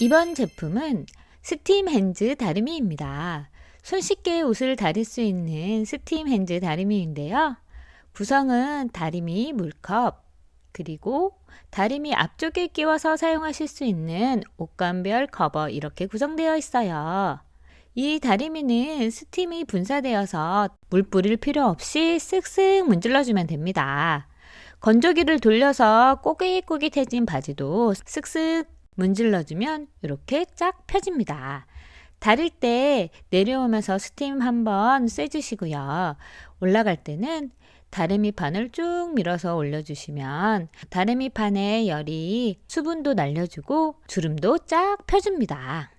이번 제품은 스팀 핸즈 다리미입니다. 손쉽게 옷을 다릴 수 있는 스팀 핸즈 다리미인데요. 구성은 다리미 물컵, 그리고 다리미 앞쪽에 끼워서 사용하실 수 있는 옷감별 커버 이렇게 구성되어 있어요. 이 다리미는 스팀이 분사되어서 물 뿌릴 필요 없이 쓱쓱 문질러주면 됩니다. 건조기를 돌려서 꼬깃꼬깃해진 바지도 쓱쓱 문질러주면 이렇게 쫙 펴집니다. 다릴 때 내려오면서 스팀 한번 쐬주시고요. 올라갈 때는 다리미판을 쭉 밀어서 올려주시면 다리미판의 열이 수분도 날려주고 주름도 쫙 펴줍니다.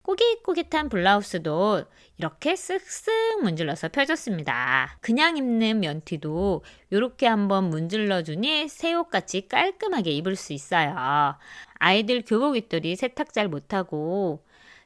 꼬깃꼬깃한 블라우스도 이렇게 쓱쓱 문질러서 펴줬습니다. 그냥 입는 면티도 이렇게 한번 문질러주니 새 옷같이 깔끔하게 입을 수 있어요. 아이들 교복 입들이 세탁 잘 못하고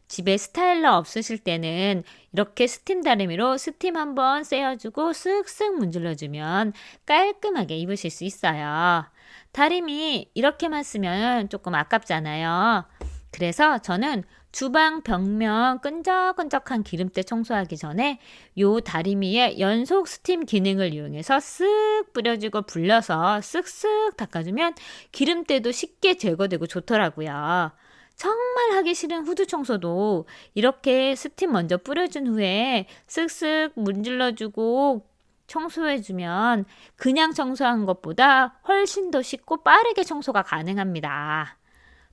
집에 스타일러 없으실 때는 이렇게 스팀 다리미로 스팀 한번 쐬어주고 쓱쓱 문질러주면 깔끔하게 입으실 수 있어요. 다리미 이렇게만 쓰면 조금 아깝잖아요. 그래서 저는 주방 벽면 끈적끈적한 기름때 청소하기 전에 요 다리미에 연속 스팀 기능을 이용해서 쓱 뿌려주고 불려서 쓱쓱 닦아주면 기름때도 쉽게 제거되고 좋더라고요. 정말 하기 싫은 후드 청소도 이렇게 스팀 먼저 뿌려준 후에 쓱쓱 문질러주고 청소해주면 그냥 청소한 것보다 훨씬 더 쉽고 빠르게 청소가 가능합니다.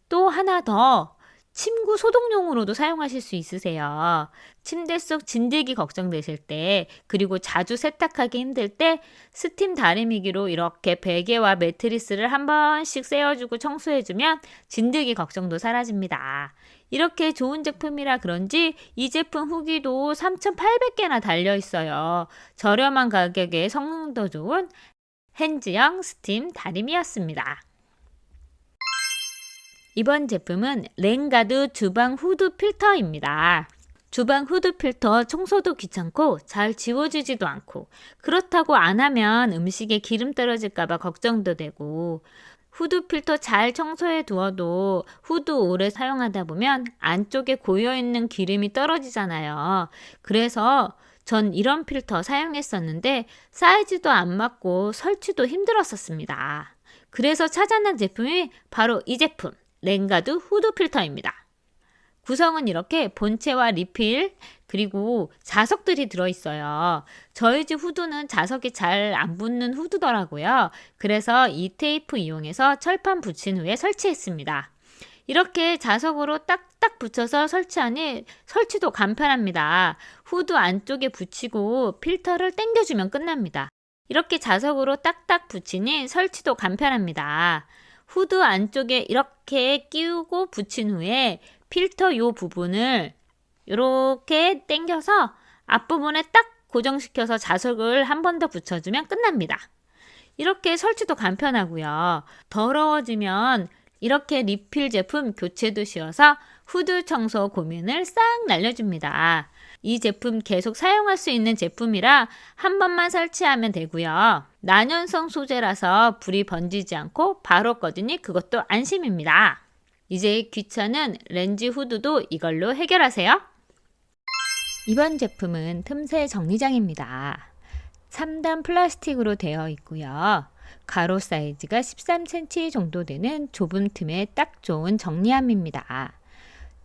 또 하나 더, 침구 소독용으로도 사용하실 수 있으세요. 침대 속 진드기 걱정되실 때, 그리고 자주 세탁하기 힘들 때 스팀 다리미기로 이렇게 베개와 매트리스를 한 번씩 쐬어주고 청소해주면 진드기 걱정도 사라집니다. 이렇게 좋은 제품이라 그런지 이 제품 후기도 3,800개나 달려있어요. 저렴한 가격에 성능도 좋은 핸즈형 스팀 다리미였습니다. 이번 제품은 랭가드 주방 후드 필터입니다. 주방 후드 필터 청소도 귀찮고 잘 지워지지도 않고, 그렇다고 안 하면 음식에 기름 떨어질까봐 걱정도 되고, 후드 필터 잘 청소해 두어도 후드 오래 사용하다 보면 안쪽에 고여있는 기름이 떨어지잖아요. 그래서 전 이런 필터 사용했었는데 사이즈도 안 맞고 설치도 힘들었었습니다. 그래서 찾아낸 제품이 바로 이 제품, 랭가드 후드 필터입니다. 구성은 이렇게 본체와 리필 그리고 자석들이 들어있어요. 저희 집 후드는 자석이 잘 안 붙는 후드더라고요. 그래서 이 테이프 이용해서 철판 붙인 후에 설치했습니다. 이렇게 자석으로 딱딱 붙여서 설치하니 설치도 간편합니다. 후드 안쪽에 붙이고 필터를 당겨주면 끝납니다. 이렇게 자석으로 딱딱 붙이니 설치도 간편합니다. 후드 안쪽에 이렇게 끼우고 붙인 후에 필터 요 부분을 이렇게 당겨서 앞부분에 딱 고정시켜서 자석을 한 번 더 붙여주면 끝납니다. 이렇게 설치도 간편하고요. 더러워지면 이렇게 리필 제품 교체도 쉬워서 후드 청소 고민을 싹 날려줍니다. 이 제품 계속 사용할 수 있는 제품이라 한 번만 설치하면 되고요. 난연성 소재라서 불이 번지지 않고 바로 꺼지니 그것도 안심입니다. 이제 귀찮은 렌즈 후드도 이걸로 해결하세요. 이번 제품은 틈새 정리장입니다. 3단 플라스틱으로 되어 있고요. 가로 사이즈가 13cm 정도 되는 좁은 틈에 딱 좋은 정리함입니다.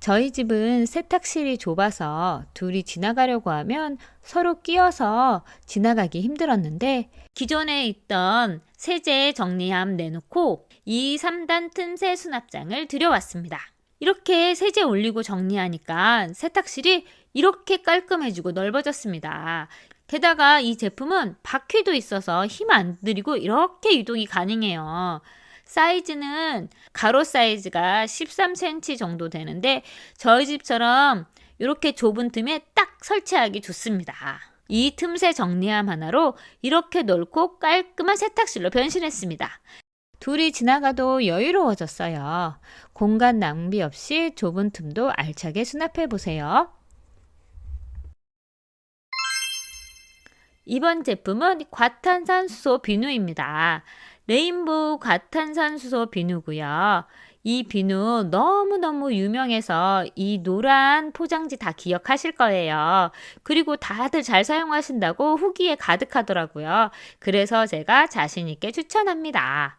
저희 집은 세탁실이 좁아서 둘이 지나가려고 하면 서로 끼어서 지나가기 힘들었는데 기존에 있던 세제 정리함 내놓고 이 3단 틈새 수납장을 들여왔습니다. 이렇게 세제 올리고 정리하니까 세탁실이 이렇게 깔끔해지고 넓어졌습니다. 게다가 이 제품은 바퀴도 있어서 힘 안 들이고 이렇게 이동이 가능해요. 사이즈는 가로 사이즈가 13cm 정도 되는데 저희 집처럼 이렇게 좁은 틈에 딱 설치하기 좋습니다. 이 틈새 정리함 하나로 이렇게 넓고 깔끔한 세탁실로 변신했습니다. 둘이 지나가도 여유로워졌어요. 공간 낭비 없이 좁은 틈도 알차게 수납해 보세요. 이번 제품은 과탄산수소 비누입니다. 레인보우 과탄산수소 비누고요. 이 비누 너무너무 유명해서 이 노란 포장지 다 기억하실 거예요. 그리고 다들 잘 사용하신다고 후기에 가득하더라고요. 그래서 제가 자신 있게 추천합니다.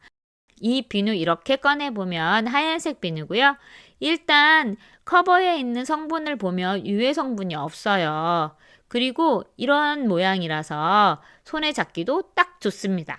이 비누 이렇게 꺼내보면 하얀색 비누고요. 일단 커버에 있는 성분을 보면 유해 성분이 없어요. 그리고 이런 모양이라서 손에 잡기도 딱 좋습니다.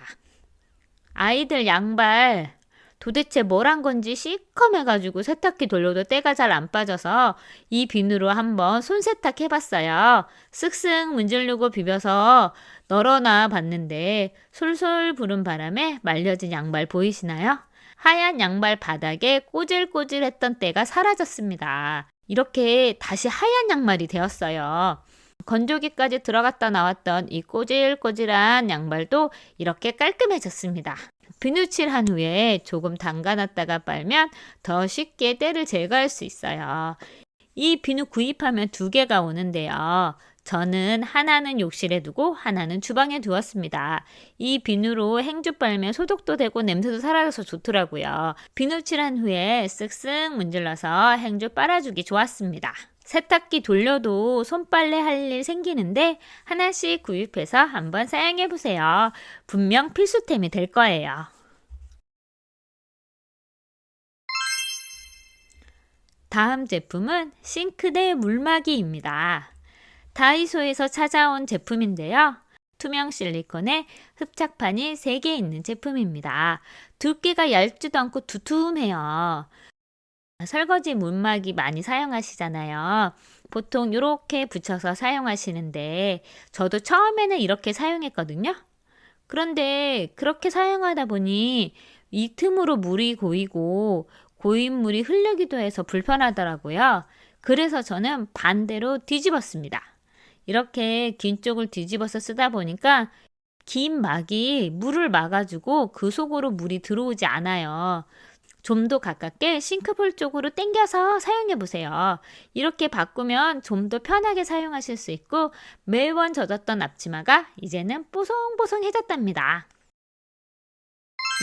아이들 양발 도대체 뭘 한 건지 시커매가지고 세탁기 돌려도 때가 잘 안 빠져서 이 비누로 한번 손 세탁해봤어요. 쓱쓱 문지르고 비벼서 널어놔 봤는데 솔솔 부는 바람에 말려진 양발 보이시나요? 하얀 양발 바닥에 꼬질꼬질했던 때가 사라졌습니다. 이렇게 다시 하얀 양말이 되었어요. 건조기까지 들어갔다 나왔던 이 꼬질꼬질한 양발도 이렇게 깔끔해졌습니다. 비누칠한 후에 조금 담가놨다가 빨면 더 쉽게 때를 제거할 수 있어요. 이 비누 구입하면 2개가 오는데요. 저는 하나는 욕실에 두고 하나는 주방에 두었습니다. 이 비누로 행주 빨면 소독도 되고 냄새도 사라져서 좋더라고요. 비누칠한 후에 쓱쓱 문질러서 행주 빨아주기 좋았습니다. 세탁기 돌려도 손빨래 할 일 생기는데 하나씩 구입해서 한번 사용해 보세요. 분명 필수템이 될 거예요. 다음 제품은 싱크대 물막이입니다. 다이소에서 찾아온 제품인데요. 투명 실리콘에 흡착판이 3개 있는 제품입니다. 두께가 얇지도 않고 두툼해요. 설거지 물막이 많이 사용하시잖아요. 보통 이렇게 붙여서 사용하시는데 저도 처음에는 이렇게 사용했거든요. 그런데 그렇게 사용하다 보니 이 틈으로 물이 고이고 고인 물이 흐르기도 해서 불편하더라고요. 그래서 저는 반대로 뒤집었습니다. 이렇게 긴 쪽을 뒤집어서 쓰다 보니까 긴 막이 물을 막아주고 그 속으로 물이 들어오지 않아요. 좀 더 가깝게 싱크볼 쪽으로 당겨서 사용해 보세요. 이렇게 바꾸면 좀 더 편하게 사용하실 수 있고 매번 젖었던 앞치마가 이제는 뽀송뽀송해졌답니다.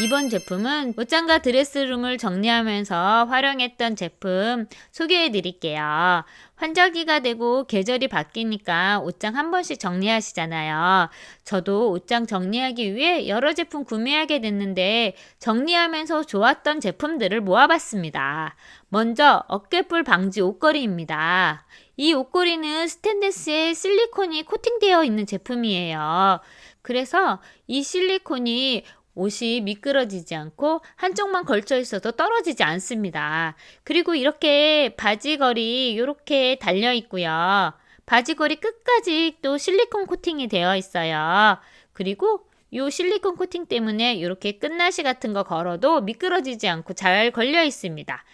이번 제품은 옷장과 드레스룸을 정리하면서 활용했던 제품 소개해 드릴게요. 환절기가 되고 계절이 바뀌니까 옷장 한 번씩 정리하시잖아요. 저도 옷장 정리하기 위해 여러 제품 구매하게 됐는데 정리하면서 좋았던 제품들을 모아봤습니다. 먼저 어깨뿔 방지 옷걸이입니다. 이 옷걸이는 스테인리스에 실리콘이 코팅되어 있는 제품이에요. 그래서 이 실리콘이 옷이 미끄러지지 않고 한쪽만 걸쳐 있어도 떨어지지 않습니다. 그리고 이렇게 바지걸이 이렇게 달려 있고요. 바지걸이 끝까지 또 실리콘 코팅이 되어 있어요. 그리고 이 실리콘 코팅 때문에 이렇게 끝나시 같은 거 걸어도 미끄러지지 않고 잘 걸려 있습니다.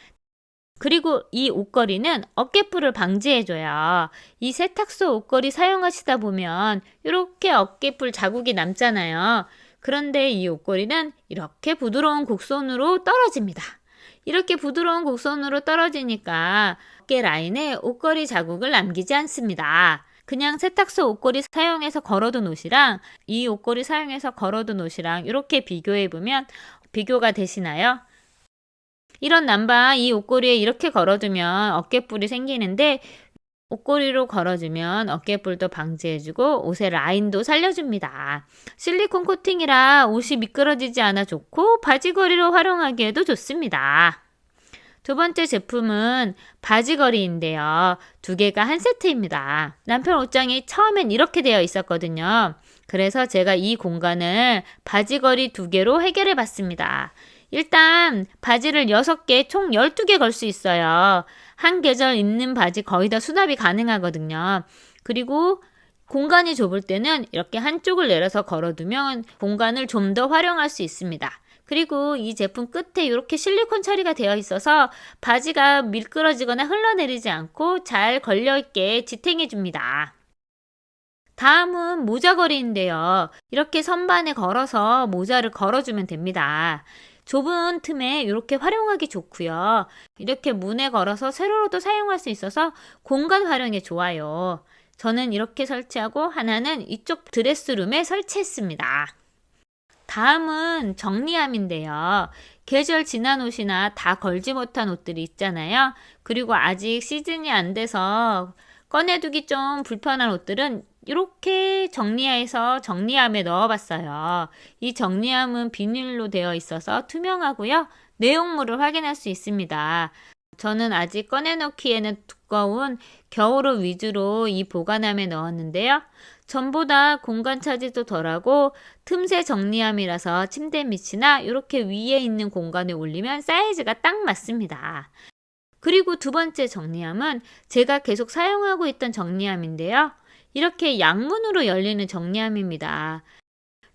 그리고 이 옷걸이는 어깨뿔을 방지해줘요. 이 세탁소 옷걸이 사용하시다 보면 이렇게 어깨뿔 자국이 남잖아요. 그런데 이 옷걸이는 이렇게 부드러운 곡선으로 떨어집니다. 이렇게 부드러운 곡선으로 떨어지니까 어깨 라인에 옷걸이 자국을 남기지 않습니다. 그냥 세탁소 옷걸이 사용해서 걸어둔 옷이랑 이 옷걸이 사용해서 걸어둔 옷이랑 이렇게 비교해보면 비교가 되시나요? 이런 남방 이 옷걸이에 이렇게 걸어두면 어깨뿔이 생기는데 옷걸이로 걸어주면 어깨뿔도 방지해주고 옷의 라인도 살려줍니다. 실리콘 코팅이라 옷이 미끄러지지 않아 좋고 바지걸이로 활용하기에도 좋습니다. 두 번째 제품은 바지걸이인데요. 2개가 한 세트입니다. 남편 옷장이 처음엔 이렇게 되어 있었거든요. 그래서 제가 이 공간을 바지걸이 2개로 해결해 봤습니다. 일단 바지를 6개, 총 12개 걸 수 있어요. 한 계절 입는 바지 거의 다 수납이 가능하거든요. 그리고 공간이 좁을 때는 이렇게 한쪽을 내려서 걸어두면 공간을 좀 더 활용할 수 있습니다. 그리고 이 제품 끝에 이렇게 실리콘 처리가 되어 있어서 바지가 미끄러지거나 흘러내리지 않고 잘 걸려있게 지탱해 줍니다. 다음은 모자걸이인데요. 이렇게 선반에 걸어서 모자를 걸어주면 됩니다. 좁은 틈에 이렇게 활용하기 좋고요. 이렇게 문에 걸어서 세로로도 사용할 수 있어서 공간 활용에 좋아요. 저는 이렇게 설치하고 하나는 이쪽 드레스룸에 설치했습니다. 다음은 정리함인데요. 계절 지난 옷이나 다 걸지 못한 옷들이 있잖아요. 그리고 아직 시즌이 안 돼서 꺼내두기 좀 불편한 옷들은 이렇게 정리해서 정리함에 넣어봤어요. 이 정리함은 비닐로 되어 있어서 투명하고요. 내용물을 확인할 수 있습니다. 저는 아직 꺼내놓기에는 두꺼운 겨울옷 위주로 이 보관함에 넣었는데요. 전보다 공간 차지도 덜하고 틈새 정리함이라서 침대 밑이나 이렇게 위에 있는 공간에 올리면 사이즈가 딱 맞습니다. 그리고 두 번째 정리함은 제가 계속 사용하고 있던 정리함인데요. 이렇게 양문으로 열리는 정리함입니다.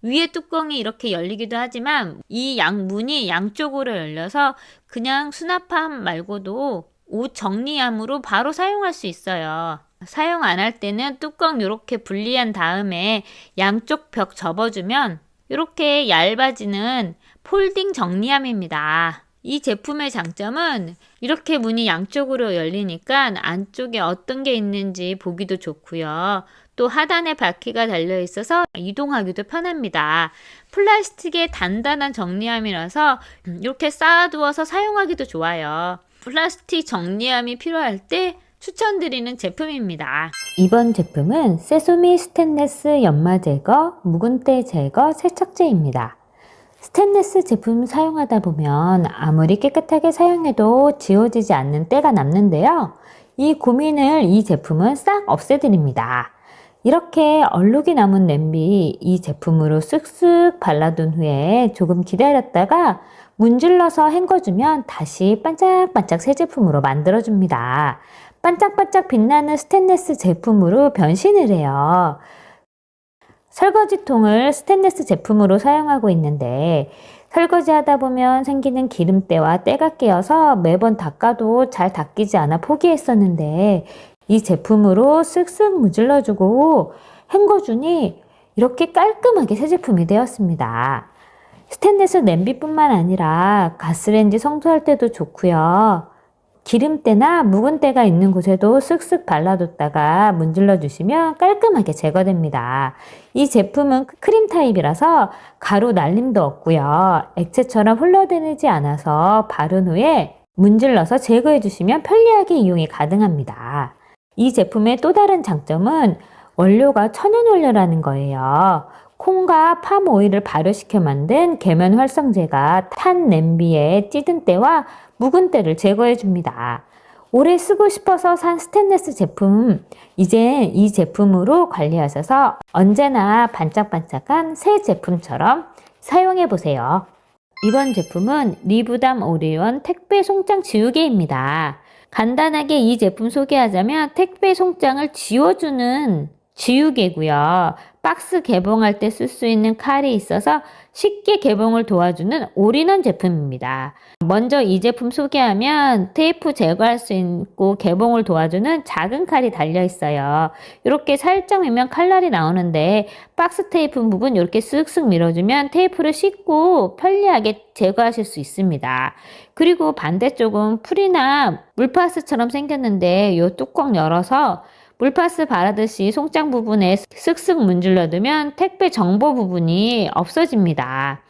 위에 뚜껑이 이렇게 열리기도 하지만 이 양문이 양쪽으로 열려서 그냥 수납함 말고도 옷 정리함으로 바로 사용할 수 있어요. 사용 안 할 때는 뚜껑 이렇게 분리한 다음에 양쪽 벽 접어주면 이렇게 얇아지는 폴딩 정리함입니다. 이 제품의 장점은 이렇게 문이 양쪽으로 열리니까 안쪽에 어떤 게 있는지 보기도 좋고요. 또 하단에 바퀴가 달려 있어서 이동하기도 편합니다. 플라스틱의 단단한 정리함이라서 이렇게 쌓아두어서 사용하기도 좋아요. 플라스틱 정리함이 필요할 때 추천드리는 제품입니다. 이번 제품은 세소미 스테인리스 연마 제거, 묵은때 제거 세척제입니다. 스테인리스 제품 사용하다 보면 아무리 깨끗하게 사용해도 지워지지 않는 때가 남는데요. 이 고민을 이 제품은 싹 없애드립니다. 이렇게 얼룩이 남은 냄비 이 제품으로 쓱쓱 발라둔 후에 조금 기다렸다가 문질러서 헹궈주면 다시 반짝반짝 새 제품으로 만들어줍니다. 반짝반짝 빛나는 스테인리스 제품으로 변신을 해요. 설거지통을 스테인리스 제품으로 사용하고 있는데 설거지 하다 보면 생기는 기름때와 때가 끼어서 매번 닦아도 잘 닦이지 않아 포기했었는데 이 제품으로 쓱쓱 문질러주고 헹궈주니 이렇게 깔끔하게 새 제품이 되었습니다. 스테인리스 냄비뿐만 아니라 가스레인지 청소할 때도 좋고요. 기름때나 묵은 때가 있는 곳에도 쓱쓱 발라뒀다가 문질러 주시면 깔끔하게 제거됩니다. 이 제품은 크림 타입이라서 가루 날림도 없고요. 액체처럼 흘러내리지 않아서 바른 후에 문질러서 제거해 주시면 편리하게 이용이 가능합니다. 이 제품의 또 다른 장점은 원료가 천연 원료라는 거예요. 콩과 팜 오일을 발효시켜 만든 계면 활성제가 탄 냄비에 찌든 때와 묵은 때를 제거해 줍니다. 오래 쓰고 싶어서 산 스테인리스 제품, 이제 이 제품으로 관리하셔서 언제나 반짝반짝한 새 제품처럼 사용해 보세요. 이번 제품은 리부담 올인원 택배 송장 지우개입니다. 간단하게 이 제품 소개하자면 택배 송장을 지워주는 지우개고요. 박스 개봉할 때 쓸 수 있는 칼이 있어서 쉽게 개봉을 도와주는 올인원 제품입니다. 먼저 이 제품 소개하면 테이프 제거할 수 있고 개봉을 도와주는 작은 칼이 달려 있어요. 이렇게 살짝 밀면 칼날이 나오는데 박스 테이프 부분 이렇게 쓱쓱 밀어주면 테이프를 씻고 편리하게 제거하실 수 있습니다. 그리고 반대쪽은 풀이나 물파스처럼 생겼는데 이 뚜껑 열어서 물파스 바르듯이 송장 부분에 쓱쓱 문질러 두면 택배 정보 부분이 없어집니다.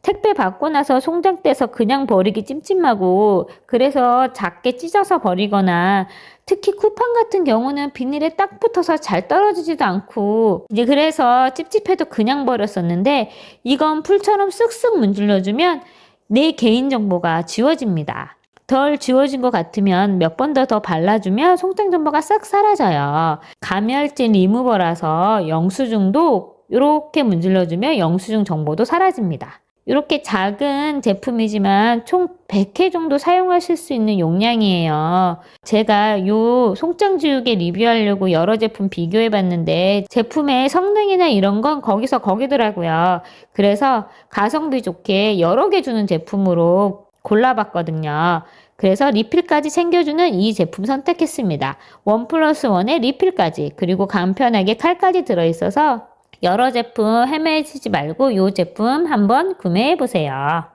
택배 받고 나서 송장 떼서 그냥 버리기 찜찜하고 그래서 작게 찢어서 버리거나 특히 쿠팡 같은 경우는 비닐에 딱 붙어서 잘 떨어지지도 않고 이제 그래서 찝찝해도 그냥 버렸었는데 이건 풀처럼 쓱쓱 문질러주면 내 개인정보가 지워집니다. 덜 지워진 것 같으면 몇 번 더 발라주면 송장 정보가 싹 사라져요. 감열제 리무버라서 영수증도 이렇게 문질러주면 영수증 정보도 사라집니다. 이렇게 작은 제품이지만 총 100회 정도 사용하실 수 있는 용량이에요. 제가 이 송장 지우개 리뷰하려고 여러 제품 비교해 봤는데 제품의 성능이나 이런 건 거기서 거기더라고요. 그래서 가성비 좋게 여러 개 주는 제품으로 골라봤거든요. 그래서 리필까지 챙겨주는 이 제품 선택했습니다. 1+1에 리필까지 그리고 간편하게 칼까지 들어있어서 여러 제품 헤매시지 말고 이 제품 한번 구매해보세요.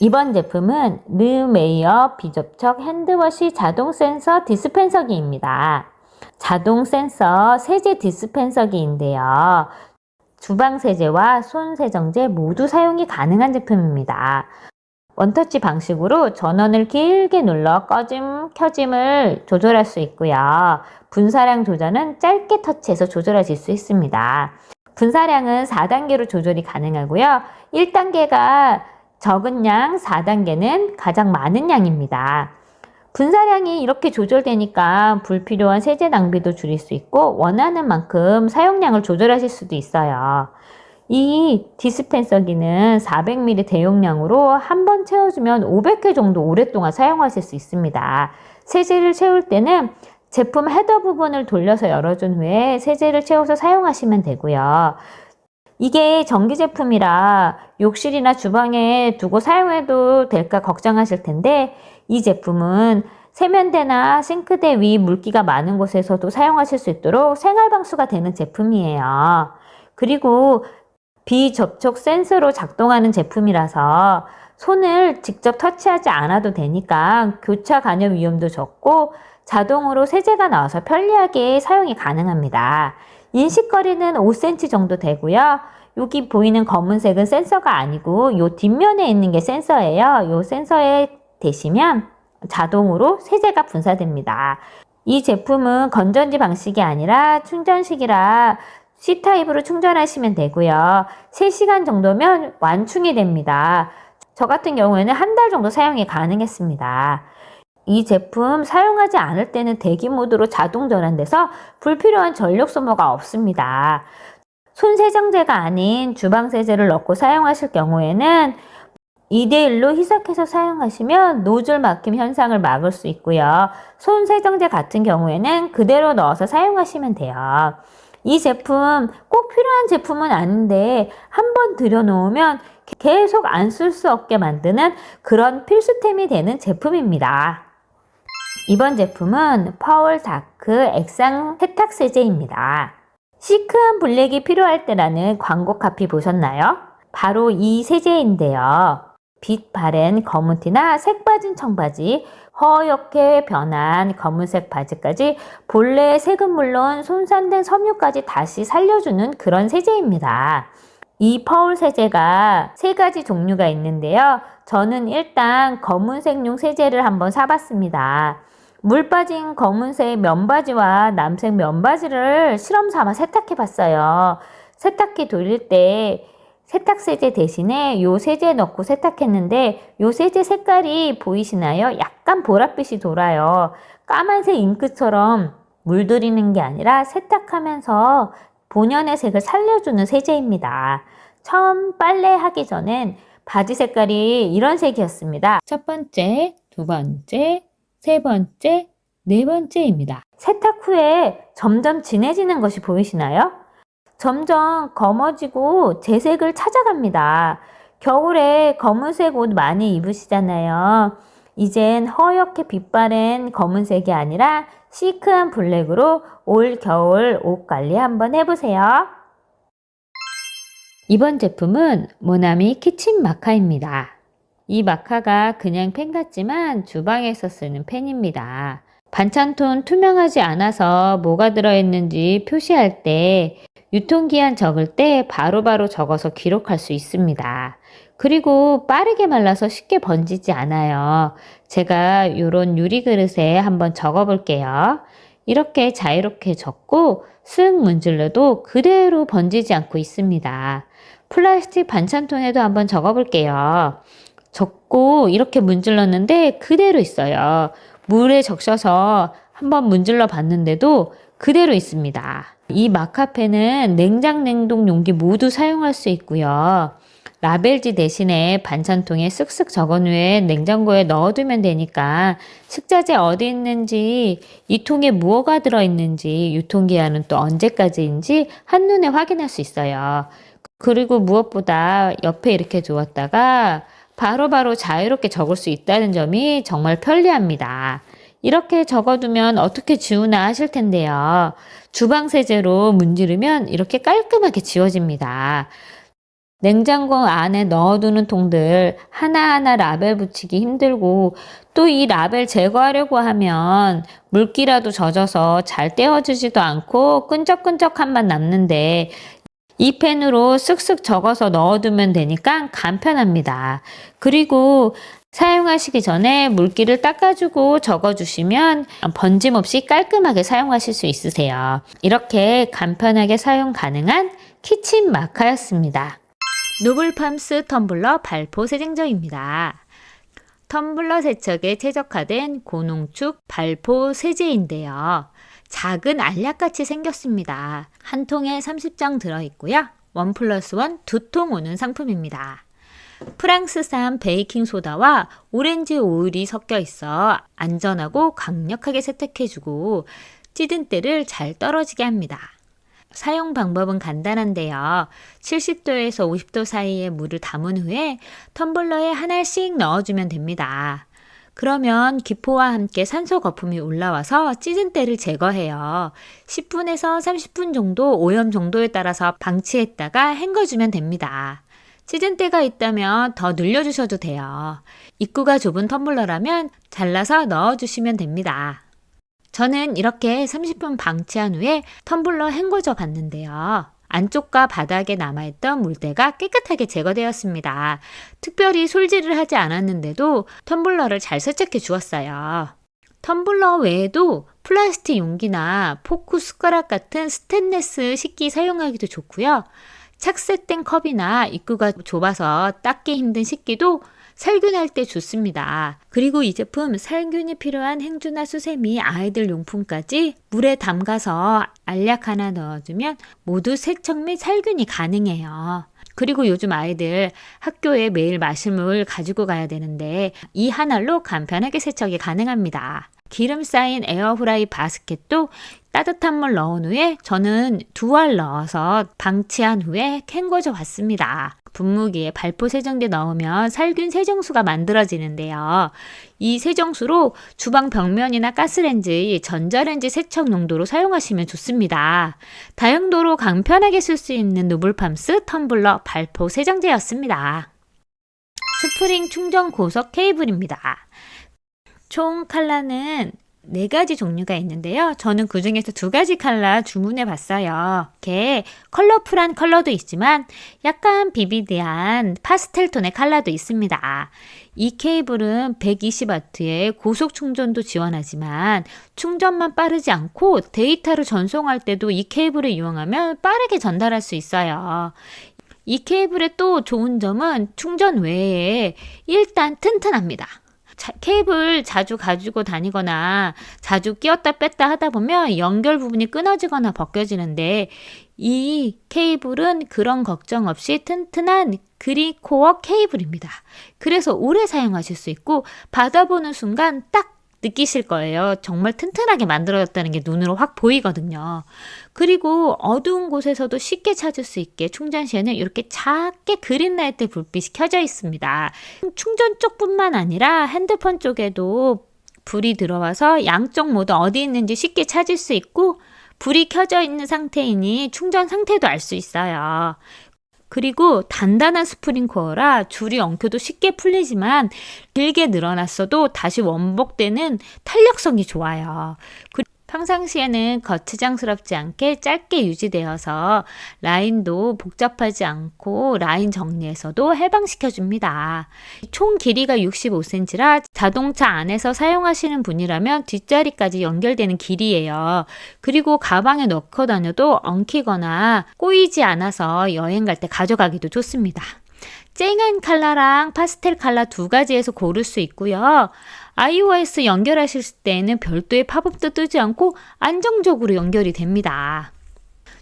이번 제품은 르메이어 비접촉 핸드워시 자동 센서 디스펜서기입니다. 자동 센서 세제 디스펜서기인데요. 주방 세제와 손 세정제 모두 사용이 가능한 제품입니다. 원터치 방식으로 전원을 길게 눌러 꺼짐, 켜짐을 조절할 수 있고요. 분사량 조절은 짧게 터치해서 조절하실 수 있습니다. 분사량은 4단계로 조절이 가능하고요. 1단계가 적은 양, 4단계는 가장 많은 양입니다. 분사량이 이렇게 조절되니까 불필요한 세제 낭비도 줄일 수 있고 원하는 만큼 사용량을 조절하실 수도 있어요. 이 디스펜서기는 400ml 대용량으로 한 번 채워주면 500회 정도 오랫동안 사용하실 수 있습니다. 세제를 채울 때는 제품 헤더 부분을 돌려서 열어준 후에 세제를 채워서 사용하시면 되고요. 이게 전기 제품이라 욕실이나 주방에 두고 사용해도 될까 걱정하실 텐데 이 제품은 세면대나 싱크대 위 물기가 많은 곳에서도 사용하실 수 있도록 생활방수가 되는 제품이에요. 그리고 비접촉 센서로 작동하는 제품이라서 손을 직접 터치하지 않아도 되니까 교차 간염 위험도 적고 자동으로 세제가 나와서 편리하게 사용이 가능합니다. 인식거리는 5cm 정도 되고요. 여기 보이는 검은색은 센서가 아니고 요 뒷면에 있는 게 센서예요. 요 센서에 대시면 자동으로 세제가 분사됩니다. 이 제품은 건전지 방식이 아니라 충전식이라 C타입으로 충전하시면 되고요. 3시간 정도면 완충이 됩니다. 저 같은 경우에는 한 달 정도 사용이 가능했습니다. 이 제품 사용하지 않을 때는 대기 모드로 자동 전환돼서 불필요한 전력 소모가 없습니다. 손세정제가 아닌 주방 세제를 넣고 사용하실 경우에는 2대1로 희석해서 사용하시면 노즐 막힘 현상을 막을 수 있고요. 손세정제 같은 경우에는 그대로 넣어서 사용하시면 돼요. 이 제품 꼭 필요한 제품은 아닌데 한번 들여놓으면 계속 안 쓸 수 없게 만드는 그런 필수템이 되는 제품입니다. 이번 제품은 파월 다크 액상 세탁 세제입니다. 시크한 블랙이 필요할 때라는 광고 카피 보셨나요? 바로 이 세제인데요. 빛 바랜 검은티나 색 빠진 청바지, 허옇게 변한 검은색 바지까지 본래의 색은 물론 손상된 섬유까지 다시 살려주는 그런 세제입니다. 이 퍼울 세제가 3가지 종류가 있는데요. 저는 일단 검은색용 세제를 한번 사봤습니다. 물 빠진 검은색 면바지와 남색 면바지를 실험 삼아 세탁해 봤어요. 세탁기 돌릴 때 세탁세제 대신에 요 세제 넣고 세탁했는데 요 세제 색깔이 보이시나요? 약간 보랏빛이 돌아요. 까만색 잉크처럼 물들이는 게 아니라 세탁하면서 본연의 색을 살려주는 세제입니다. 처음 빨래하기 전엔 바지 색깔이 이런 색이었습니다. 첫 번째, 두 번째, 세 번째, 네 번째입니다. 세탁 후에 점점 진해지는 것이 보이시나요? 점점 검어지고 제 색을 찾아갑니다. 겨울에 검은색 옷 많이 입으시잖아요. 이젠 허옇게 빛바랜 검은색이 아니라 시크한 블랙으로 올 겨울 옷 관리 한번 해보세요. 이번 제품은 모나미 키친 마카입니다. 이 마카가 그냥 펜 같지만 주방에서 쓰는 펜입니다. 반찬통 투명하지 않아서 뭐가 들어있는지 표시할 때 유통기한 적을 때 바로바로 적어서 기록할 수 있습니다. 그리고 빠르게 말라서 쉽게 번지지 않아요. 제가 이런 유리 그릇에 한번 적어 볼게요. 이렇게 자유롭게 적고 쓱 문질러도 그대로 번지지 않고 있습니다. 플라스틱 반찬통에도 한번 적어 볼게요. 적고 이렇게 문질렀는데 그대로 있어요. 물에 적셔서 한번 문질러 봤는데도 그대로 있습니다. 이 마카펜은 냉장, 냉동 용기 모두 사용할 수 있고요. 라벨지 대신에 반찬통에 쓱쓱 적은 후에 냉장고에 넣어두면 되니까 식자재 어디 있는지, 이 통에 무엇가 들어있는지, 유통기한은 또 언제까지인지 한눈에 확인할 수 있어요. 그리고 무엇보다 옆에 이렇게 두었다가 바로바로 자유롭게 적을 수 있다는 점이 정말 편리합니다. 이렇게 적어두면 어떻게 지우나 하실 텐데요. 주방 세제로 문지르면 이렇게 깔끔하게 지워집니다. 냉장고 안에 넣어두는 통들 하나하나 라벨 붙이기 힘들고 또 이 라벨 제거하려고 하면 물기라도 젖어서 잘 떼어지지도 않고 끈적끈적한 맛 남는데 이 펜으로 쓱쓱 적어서 넣어두면 되니까 간편합니다. 그리고 사용하시기 전에 물기를 닦아주고 적어주시면 번짐 없이 깔끔하게 사용하실 수 있으세요. 이렇게 간편하게 사용 가능한 키친 마카였습니다. 노블팜스 텀블러 발포 세정제입니다. 텀블러 세척에 최적화된 고농축 발포 세제인데요. 작은 알약같이 생겼습니다. 한 통에 30장 들어있고요. 1+1 2통 오는 상품입니다. 프랑스산 베이킹소다와 오렌지 오일이 섞여 있어 안전하고 강력하게 세탁해주고 찌든 때를 잘 떨어지게 합니다. 사용 방법은 간단한데요. 70도에서 50도 사이에 물을 담은 후에 텀블러에 하나씩 넣어주면 됩니다. 그러면 기포와 함께 산소 거품이 올라와서 찌든 때를 제거해요. 10분에서 30분 정도 오염 정도에 따라서 방치했다가 헹궈주면 됩니다. 찌든 때가 있다면 더 늘려주셔도 돼요. 입구가 좁은 텀블러라면 잘라서 넣어주시면 됩니다. 저는 이렇게 30분 방치한 후에 텀블러 헹궈줘 봤는데요. 안쪽과 바닥에 남아있던 물때가 깨끗하게 제거되었습니다. 특별히 솔질을 하지 않았는데도 텀블러를 잘 세척해 주었어요. 텀블러 외에도 플라스틱 용기나 포크, 숟가락 같은 스테인리스 식기 사용하기도 좋고요. 착색된 컵이나 입구가 좁아서 닦기 힘든 식기도 살균할 때 좋습니다. 그리고 이 제품 살균이 필요한 행주나 수세미, 아이들 용품까지 물에 담가서 알약 하나 넣어주면 모두 세척 및 살균이 가능해요. 그리고 요즘 아이들 학교에 매일 마실 물 가지고 가야 되는데 이 한 알로 간편하게 세척이 가능합니다. 기름 쌓인 에어프라이 바스켓도 따뜻한 물 넣은 후에 저는 2알 넣어서 방치한 후에 헹궈줘 봤습니다. 분무기에 발포 세정제 넣으면 살균 세정수가 만들어지는데요. 이 세정수로 주방 벽면이나 가스레인지, 전자레인지 세척 용도로 사용하시면 좋습니다. 다용도로 간편하게 쓸 수 있는 노블팜스 텀블러 발포 세정제였습니다. 스프링 충전 고속 케이블입니다. 총 컬러는 4가지 종류가 있는데요. 저는 그 중에서 2가지 컬러 주문해 봤어요. 이렇게 컬러풀한 컬러도 있지만 약간 비비드한 파스텔 톤의 컬러도 있습니다. 이 케이블은 120W의 고속 충전도 지원하지만 충전만 빠르지 않고 데이터를 전송할 때도 이 케이블을 이용하면 빠르게 전달할 수 있어요. 이 케이블의 또 좋은 점은 충전 외에 일단 튼튼합니다. 케이블 자주 가지고 다니거나 자주 끼웠다 뺐다 하다 보면 연결 부분이 끊어지거나 벗겨지는데 이 케이블은 그런 걱정 없이 튼튼한 그린코어 케이블입니다. 그래서 오래 사용하실 수 있고 받아보는 순간 딱 느끼실 거예요. 정말 튼튼하게 만들어졌다는 게 눈으로 확 보이거든요. 그리고 어두운 곳에서도 쉽게 찾을 수 있게 충전 시에는 이렇게 작게 그린라이트 불빛이 켜져 있습니다. 충전 쪽뿐만 아니라 핸드폰 쪽에도 불이 들어와서 양쪽 모두 어디 있는지 쉽게 찾을 수 있고 불이 켜져 있는 상태이니 충전 상태도 알 수 있어요. 그리고 단단한 스프링 코어라 줄이 엉켜도 쉽게 풀리지만 길게 늘어났어도 다시 원복되는 탄력성이 좋아요. 평상시에는 거추장스럽지 않게 짧게 유지되어서 라인도 복잡하지 않고 라인 정리에서도 해방시켜줍니다. 총 길이가 65cm라 자동차 안에서 사용하시는 분이라면 뒷자리까지 연결되는 길이에요. 그리고 가방에 넣고 다녀도 엉키거나 꼬이지 않아서 여행 갈 때 가져가기도 좋습니다. 쨍한 컬러랑 파스텔 컬러 2가지에서 고를 수 있고요. iOS 연결하실 때에는 별도의 팝업도 뜨지 않고 안정적으로 연결이 됩니다.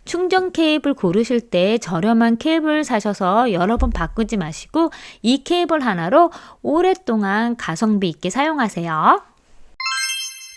충전 케이블 고르실 때 저렴한 케이블 사셔서 여러 번 바꾸지 마시고 이 케이블 하나로 오랫동안 가성비 있게 사용하세요.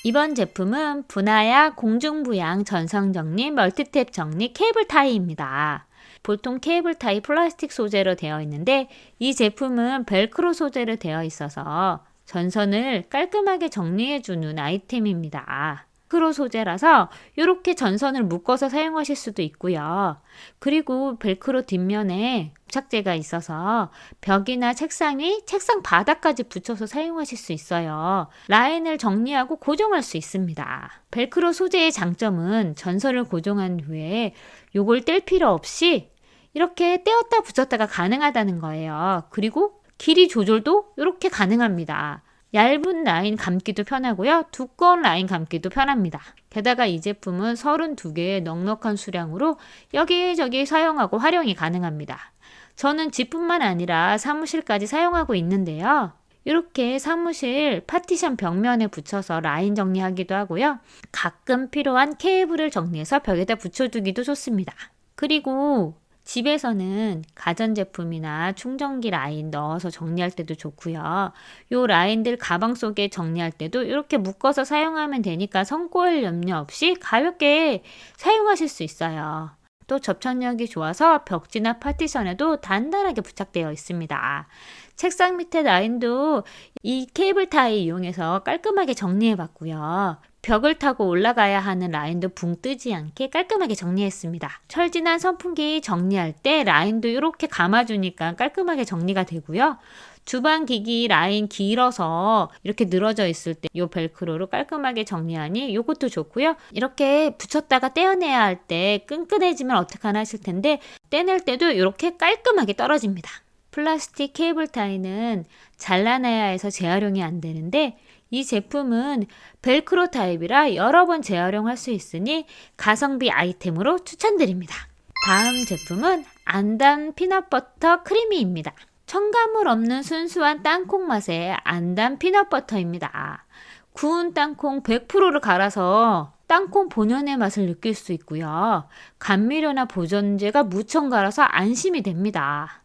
이번 제품은 분화약 공중부양 전선정리 멀티탭 정리 케이블 타이입니다. 보통 케이블 타이 플라스틱 소재로 되어 있는데 이 제품은 벨크로 소재로 되어 있어서 전선을 깔끔하게 정리해주는 아이템입니다. 벨크로 소재라서 이렇게 전선을 묶어서 사용하실 수도 있고요. 그리고 벨크로 뒷면에 부착재가 있어서 벽이나 책상 위, 책상 바닥까지 붙여서 사용하실 수 있어요. 라인을 정리하고 고정할 수 있습니다. 벨크로 소재의 장점은 전선을 고정한 후에 이걸 뗄 필요 없이 이렇게 떼었다 붙였다가 가능하다는 거예요. 그리고 길이 조절도 이렇게 가능합니다. 얇은 라인 감기도 편하고요. 두꺼운 라인 감기도 편합니다. 게다가 이 제품은 32개의 넉넉한 수량으로 여기저기 사용하고 활용이 가능합니다. 저는 집뿐만 아니라 사무실까지 사용하고 있는데요. 이렇게 사무실 파티션 벽면에 붙여서 라인 정리하기도 하고요. 가끔 필요한 케이블을 정리해서 벽에다 붙여두기도 좋습니다. 그리고 집에서는 가전제품이나 충전기 라인 넣어서 정리할 때도 좋고요. 요 라인들 가방 속에 정리할 때도 이렇게 묶어서 사용하면 되니까 손꼬일 염려 없이 가볍게 사용하실 수 있어요. 또 접착력이 좋아서 벽지나 파티션에도 단단하게 부착되어 있습니다. 책상 밑에 라인도 이 케이블 타이 이용해서 깔끔하게 정리해 봤고요. 벽을 타고 올라가야 하는 라인도 붕 뜨지 않게 깔끔하게 정리했습니다. 철진한 선풍기 정리할 때 라인도 이렇게 감아주니까 깔끔하게 정리가 되고요. 주방 기기 라인 길어서 이렇게 늘어져 있을 때 이 벨크로로 깔끔하게 정리하니 이것도 좋고요. 이렇게 붙였다가 떼어내야 할 때 끈끈해지면 어떡하나 하실 텐데 떼낼 때도 이렇게 깔끔하게 떨어집니다. 플라스틱 케이블 타이는 잘라내야 해서 재활용이 안 되는데 이 제품은 벨크로 타입이라 여러 번 재활용할 수 있으니 가성비 아이템으로 추천드립니다. 다음 제품은 안단 피넛버터 크리미입니다. 첨가물 없는 순수한 땅콩 맛의 안단 피넛버터입니다. 구운 땅콩 100%를 갈아서 땅콩 본연의 맛을 느낄 수 있고요. 감미료나 보존제가 무첨 갈아서 안심이 됩니다.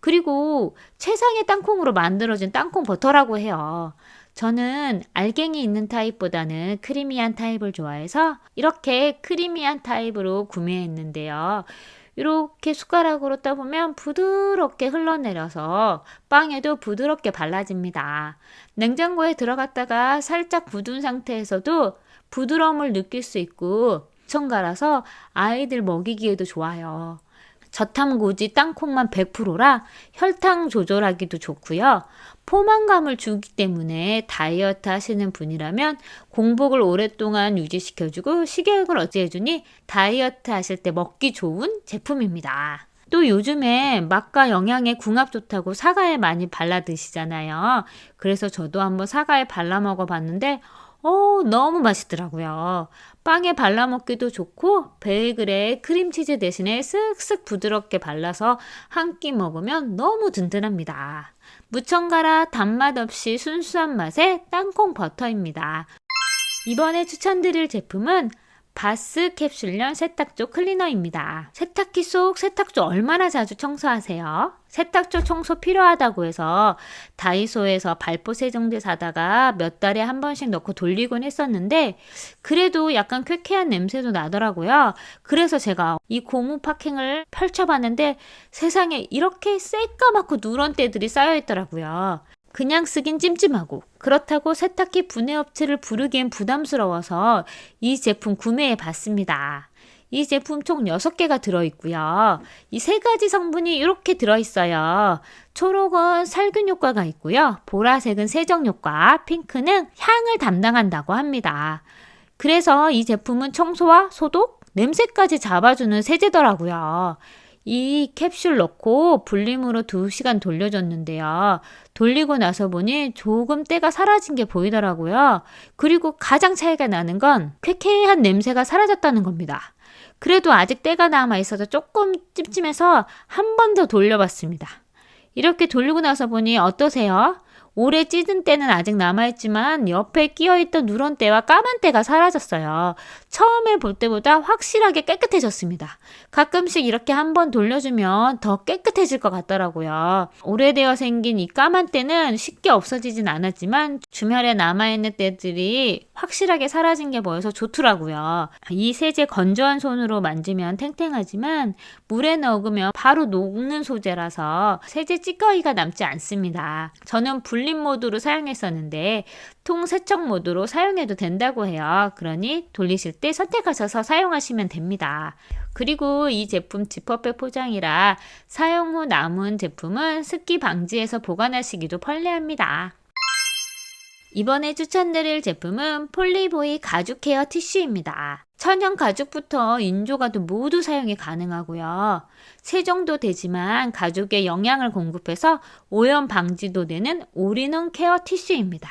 그리고 최상의 땅콩으로 만들어진 땅콩 버터라고 해요. 저는 알갱이 있는 타입보다는 크리미한 타입을 좋아해서 이렇게 크리미한 타입으로 구매했는데요. 이렇게 숟가락으로 떠보면 부드럽게 흘러내려서 빵에도 부드럽게 발라집니다. 냉장고에 들어갔다가 살짝 굳은 상태에서도 부드러움을 느낄 수 있고 첨가라서 아이들 먹이기에도 좋아요. 저탄고지 땅콩만 100%라 혈당 조절하기도 좋고요. 포만감을 주기 때문에 다이어트 하시는 분이라면 공복을 오랫동안 유지시켜주고 식욕을 어찌해주니 다이어트 하실 때 먹기 좋은 제품입니다. 또 요즘에 맛과 영양에 궁합 좋다고 사과에 많이 발라 드시잖아요. 그래서 저도 한번 사과에 발라 먹어봤는데 너무 맛있더라고요. 빵에 발라 먹기도 좋고 베이글에 크림치즈 대신에 쓱쓱 부드럽게 발라서 한 끼 먹으면 너무 든든합니다. 무첨가라 단맛 없이 순수한 맛의 땅콩 버터입니다. 이번에 추천드릴 제품은 바스 캡슐형 세탁조 클리너입니다. 세탁기 속 세탁조 얼마나 자주 청소하세요? 세탁조 청소 필요하다고 해서 다이소에서 발포 세정제 사다가 몇 달에 한 번씩 넣고 돌리곤 했었는데 그래도 약간 쾌쾌한 냄새도 나더라고요. 그래서 제가 이 고무 파킹을 펼쳐봤는데 세상에 이렇게 새까맣고 누런 때들이 쌓여있더라고요. 그냥 쓰긴 찜찜하고 그렇다고 세탁기 분해업체를 부르기엔 부담스러워서 이 제품 구매해 봤습니다. 이 제품 총 6개가 들어있고요. 이 3가지 성분이 이렇게 들어있어요. 초록은 살균 효과가 있고요. 보라색은 세정 효과, 핑크는 향을 담당한다고 합니다. 그래서 이 제품은 청소와 소독, 냄새까지 잡아주는 세제더라고요. 이 캡슐 넣고 불림으로 2시간 돌려줬는데요. 돌리고 나서 보니 조금 때가 사라진 게 보이더라고요. 그리고 가장 차이가 나는 건 쾌쾌한 냄새가 사라졌다는 겁니다. 그래도 아직 때가 남아 있어서 조금 찜찜해서 한 번 더 돌려봤습니다. 이렇게 돌리고 나서 보니 어떠세요? 오래 찌든 때는 아직 남아있지만 옆에 끼어있던 누런 때와 까만 때가 사라졌어요. 처음에 볼 때보다 확실하게 깨끗해졌습니다. 가끔씩 이렇게 한번 돌려주면 더 깨끗해질 것 같더라고요. 오래되어 생긴 이 까만 때는 쉽게 없어지진 않았지만 주변에 남아있는 때들이 확실하게 사라진 게 보여서 좋더라고요. 이 세제 건조한 손으로 만지면 탱탱하지만 물에 넣으면 바로 녹는 소재라서 세제 찌꺼기가 남지 않습니다. 저는 분림 모드로 사용했었는데 통 세척 모드로 사용해도 된다고 해요. 그러니 돌리실 때 선택하셔서 사용하시면 됩니다. 그리고 이 제품 지퍼백 포장이라 사용 후 남은 제품은 습기 방지해서 보관하시기도 편리합니다. 이번에 추천드릴 제품은 폴리보이 가죽 케어 티슈입니다. 천연 가죽부터 인조가도 모두 사용이 가능하고요. 세정도 되지만 가죽에 영양을 공급해서 오염 방지도 되는 올인원 케어 티슈입니다.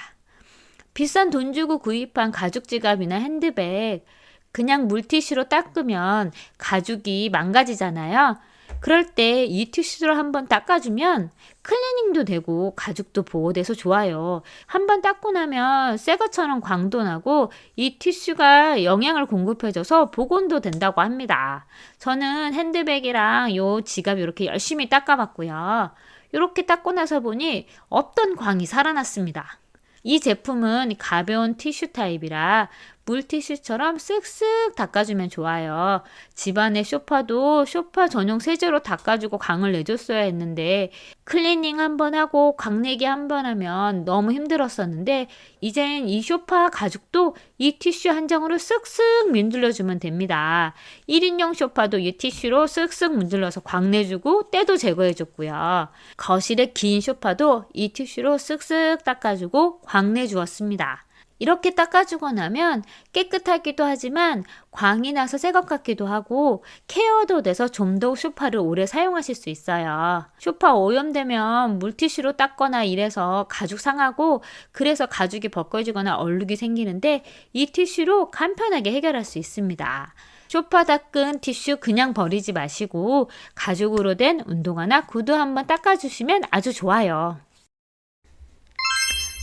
비싼 돈 주고 구입한 가죽 지갑이나 핸드백, 그냥 물티슈로 닦으면 가죽이 망가지잖아요. 그럴 때 이 티슈로 한번 닦아주면 클리닝도 되고 가죽도 보호돼서 좋아요. 한번 닦고 나면 새 것처럼 광도 나고 이 티슈가 영양을 공급해줘서 복원도 된다고 합니다. 저는 핸드백이랑 요 지갑 이렇게 열심히 닦아봤고요. 이렇게 닦고 나서 보니 없던 광이 살아났습니다. 이 제품은 가벼운 티슈 타입이라 물티슈처럼 쓱쓱 닦아주면 좋아요. 집안의 소파도 소파 전용 세제로 닦아주고 광을 내줬어야 했는데 클리닝 한번 하고 광내기 한번 하면 너무 힘들었었는데 이젠 이 소파 가죽도 이 티슈 한 장으로 쓱쓱 문질러주면 됩니다. 1인용 소파도 이 티슈로 쓱쓱 문질러서 광내주고 때도 제거해줬고요. 거실의 긴 소파도 이 티슈로 쓱쓱 닦아주고 광내주었습니다. 이렇게 닦아주고 나면 깨끗하기도 하지만 광이 나서 새 것 같기도 하고 케어도 돼서 좀 더 소파를 오래 사용하실 수 있어요. 소파 오염되면 물티슈로 닦거나 이래서 가죽 상하고 그래서 가죽이 벗겨지거나 얼룩이 생기는데 이 티슈로 간편하게 해결할 수 있습니다. 소파 닦은 티슈 그냥 버리지 마시고 가죽으로 된 운동화나 구두 한번 닦아주시면 아주 좋아요.